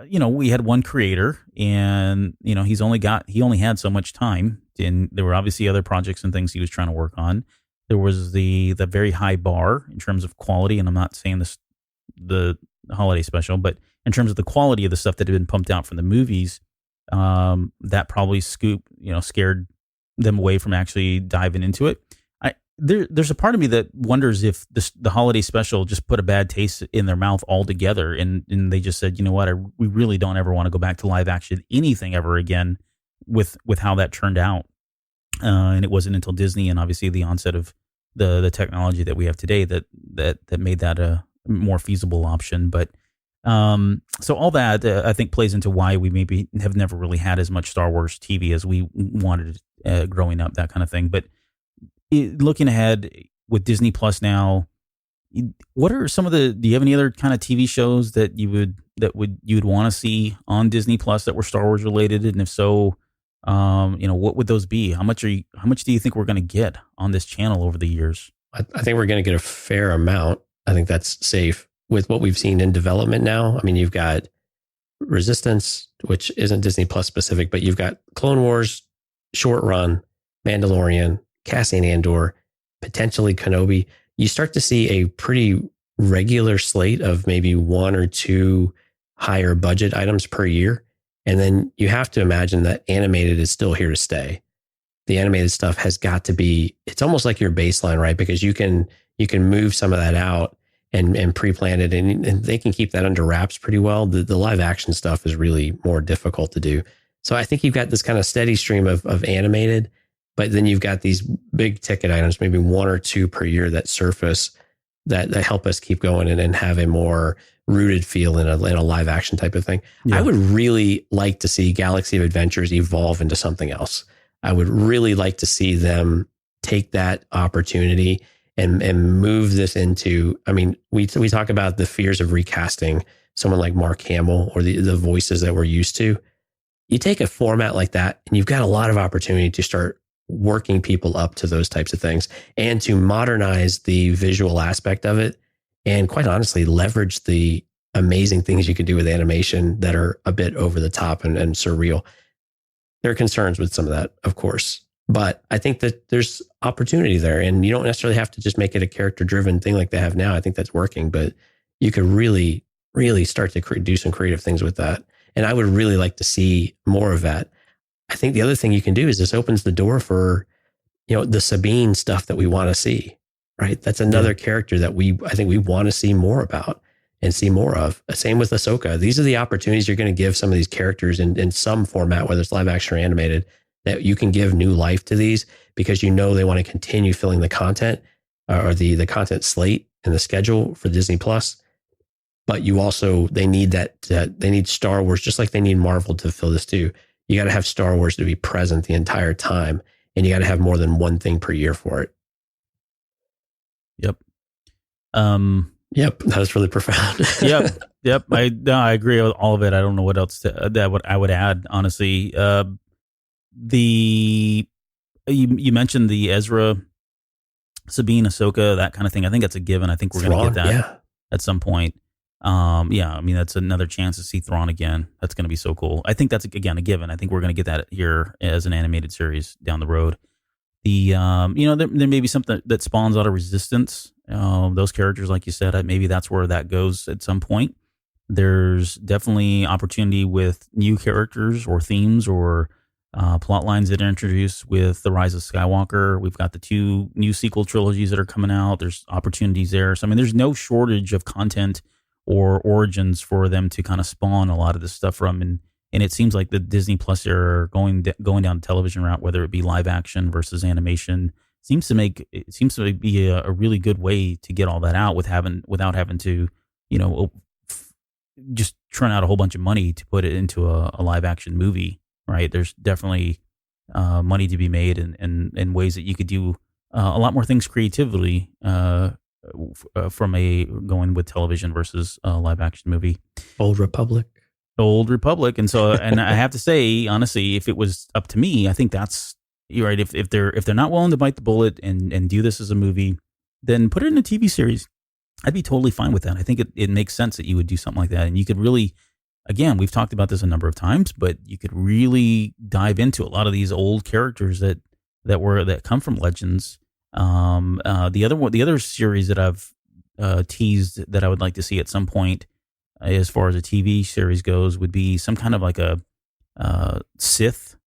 we had one creator and, he only had so much time, and there were obviously other projects and things he was trying to work on. There was the very high bar in terms of quality. And I'm not saying this, the holiday special, but in terms of the quality of the stuff that had been pumped out from the movies, that probably scared them away from actually diving into it. There's a part of me that wonders if the holiday special just put a bad taste in their mouth altogether, and they just said, you know what, we really don't ever want to go back to live action anything ever again with how that turned out. And it wasn't until Disney and obviously the onset of the technology that we have today that made that a more feasible option. But so all that I think plays into why we maybe have never really had as much Star Wars TV as we wanted growing up, that kind of thing. But looking ahead with Disney Plus now, what are some of do you have any other kind of TV shows that you would want to see on Disney Plus that were Star Wars related? And if so, what would those be? How much do you think we're going to get on this channel over the years? I think we're going to get a fair amount. I think that's safe with what we've seen in development now. I mean, you've got Resistance, which isn't Disney Plus specific, but you've got Clone Wars, Short Run, Mandalorian, Cassian Andor, potentially Kenobi. You start to see a pretty regular slate of maybe one or two higher budget items per year. And then you have to imagine that animated is still here to stay. The animated stuff has got to be, it's almost like your baseline, right? Because you can move some of that out and pre-plan it, and they can keep that under wraps pretty well. The live action stuff is really more difficult to do. So I think you've got this kind of steady stream of animated, but then you've got these big ticket items, maybe one or two per year that surface that help us keep going and have a more rooted feel in a live action type of thing. Yeah. I would really like to see Galaxy of Adventures evolve into something else. I would really like to see them take that opportunity and move this into, I mean, we talk about the fears of recasting someone like Mark Hamill or the voices that we're used to. You take a format like that and you've got a lot of opportunity to start working people up to those types of things and to modernize the visual aspect of it. And quite honestly, leverage the amazing things you can do with animation that are a bit over the top and surreal. There are concerns with some of that, of course, but I think that there's opportunity there, and you don't necessarily have to just make it a character-driven thing like they have now. I think that's working, but you could really, really start to do some creative things with that. And I would really like to see more of that. I think the other thing you can do is this opens the door for, the Sabine stuff that we want to see, right? That's another character that I think we want to see more about and see more of. Same with Ahsoka. These are the opportunities you're going to give some of these characters in some format, whether it's live action or animated, that you can give new life to these because they want to continue filling the content or the content slate and the schedule for Disney Plus. But they need they need Star Wars, just like they need Marvel to fill this too. You got to have Star Wars to be present the entire time, and you got to have more than one thing per year for it. Yep. Yep. That was really profound. Yep. I agree with all of it. I don't know what else I would add, honestly. You mentioned the Ezra, Sabine, Ahsoka, that kind of thing. I think that's a given. I think we're going to get that at some point. I mean, that's another chance to see Thrawn again. That's going to be so cool. I think that's, again, a given. I think we're going to get that here as an animated series down the road. There may be something that spawns out of Resistance. Those characters, like you said, maybe that's where that goes at some point. There's definitely opportunity with new characters or themes or plot lines that are introduced with The Rise of Skywalker. We've got the 2 new sequel trilogies that are coming out. There's opportunities there. So, I mean, there's no shortage of content or origins for them to kind of spawn a lot of this stuff from. And it seems like the Disney Plus are going down the television route, whether it be live action versus animation, seems to be a really good way to get all that out without having to, just churn out a whole bunch of money to put it into a live action movie, right? There's definitely money to be made in ways that you could do a lot more things creatively from going with television versus a live action movie. Old Republic. And so, and I have to say, honestly, if it was up to me, I think that's, you're right. If they're not willing to bite the bullet and do this as a movie, then put it in a TV series. I'd be totally fine with that. I think it makes sense that you would do something like that. And you could really, again, we've talked about this a number of times, but you could really dive into a lot of these old characters that come from Legends. The other series that I've teased that I would like to see at some point, as far as a TV series goes, would be some kind of like a Sith,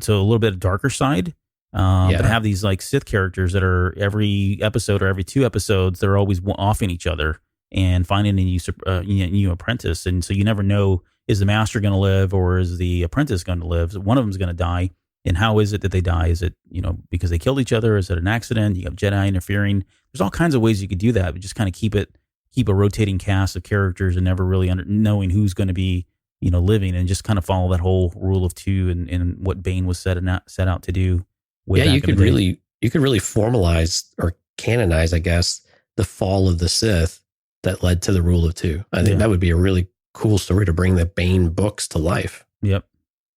so a little bit of darker side. But have these like Sith characters that are every episode or every 2 episodes, they're always offing each other and finding a new apprentice. And so you never know, is the master going to live or is the apprentice going to live? So one of them is going to die. And how is it that they die? Is it, because they killed each other? Is it an accident? You have Jedi interfering. There's all kinds of ways you could do that, but just kind of keep a rotating cast of characters and never really knowing who's going to be, living, and just kind of follow that whole rule of 2 and what Bane was set out to do. You could really formalize or canonize, I guess, the fall of the Sith that led to the rule of 2. I think that would be a really cool story to bring the Bane books to life. Yep.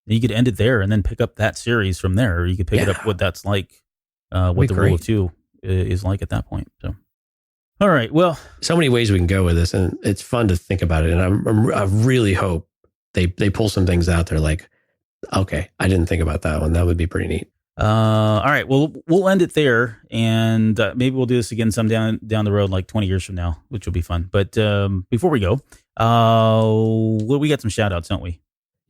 You could end it there and then pick up that series from there. Or you could pick it up what that's like, what the rule of 2 is like at that point. So, all right. Well, so many ways we can go with this, and it's fun to think about it. And I really hope they pull some things out there like, okay, I didn't think about that one. That would be pretty neat. All right. Well, we'll end it there, and maybe we'll do this again some down the road, like 20 years from now, which will be fun. But before we go, we got some shout outs, don't we?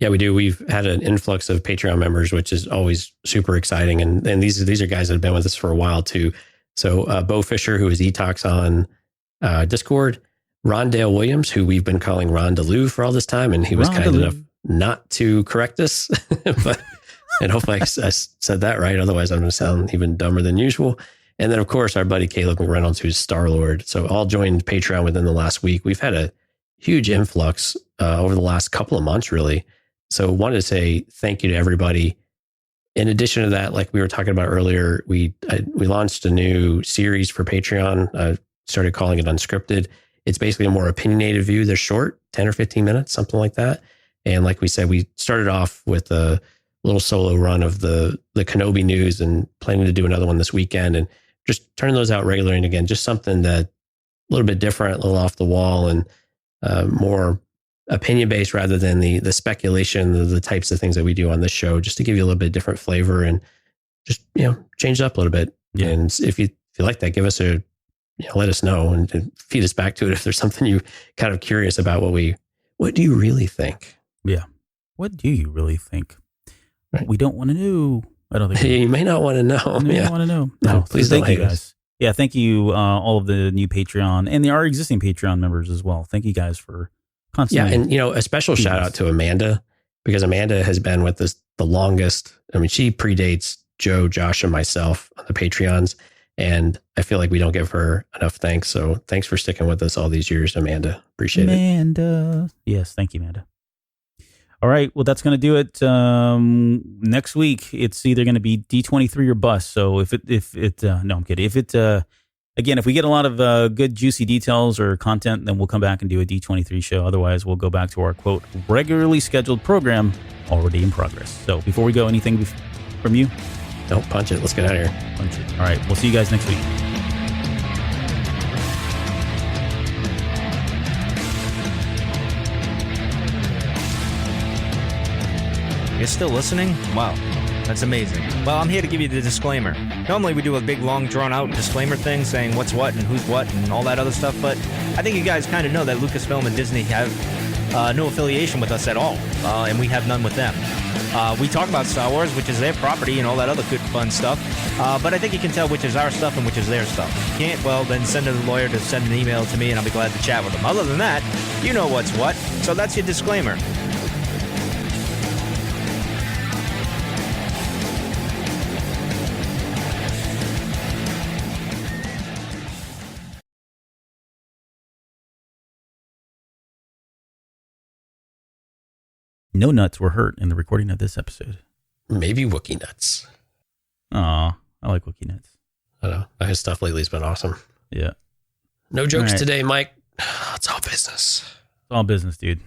Yeah, we do. We've had an influx of Patreon members, which is always super exciting. And these are guys that have been with us for a while too. So Bo Fisher, who is Etox on Discord, Rondale Williams, who we've been calling Rondaloo for all this time, and he was kind enough not to correct us, and hopefully I said that right. Otherwise, I'm going to sound even dumber than usual. And then, of course, our buddy Caleb McReynolds, who's Star-Lord. So all joined Patreon within the last week. We've had a huge influx over the last couple of months, really. So wanted to say thank you to everybody. In addition to that, like we were talking about earlier, we launched a new series for Patreon. I started calling it Unscripted. It's basically a more opinionated view. They're short, 10 or 15 minutes, something like that. And like we said, we started off with a little solo run of the Kenobi news and planning to do another one this weekend, and just turn those out regularly. And again, just something that a little bit different, a little off the wall, and more opinion based rather than the speculation, the types of things that we do on this show, just to give you a little bit different flavor and just, change it up a little bit. Yeah. And if you like that, give us let us know and feed us back to it if there's something you kind of curious about. What do you really think? Yeah. What do you really think? Right. We don't want to know. I don't think you may not want to know. You may not want to know. No, please thank don't you guys. Us. Yeah, thank you, all of the new Patreon and our existing Patreon members as well. Thank you guys for constantly. Yeah, and a special shout out to Amanda, because Amanda has been with us the longest. I mean, she predates Joe, Josh, and myself on the Patreons, and I feel like we don't give her enough thanks. So thanks for sticking with us all these years, Amanda. Appreciate it. Amanda. Yes, thank you, Amanda. All right, well, that's going to do it. Next week, it's either going to be D23 or bust. So no, I'm kidding. Again, if we get a lot of good, juicy details or content, then we'll come back and do a D23 show. Otherwise, we'll go back to our, quote, regularly scheduled program already in progress. So before we go, anything from you? Don't punch it. Let's get out of here. Punch it. All right, we'll see you guys next week. You're still listening? Wow, that's amazing. Well, I'm here to give you the disclaimer. Normally we do a big, long, drawn-out disclaimer thing saying what's what and who's what and all that other stuff, but I think you guys kind of know that Lucasfilm and Disney have no affiliation with us at all, and we have none with them. We talk about Star Wars, which is their property, and all that other good, fun stuff, but I think you can tell which is our stuff and which is their stuff. If you can't, well, then send a lawyer to send an email to me, and I'll be glad to chat with them. Other than that, you know what's what, so that's your disclaimer. No nuts were hurt in the recording of this episode. Maybe Wookiee nuts. Aw, I like Wookiee nuts. I don't know. His stuff lately has been awesome. Yeah. No jokes All right. today, Mike. It's all business. It's all business, dude.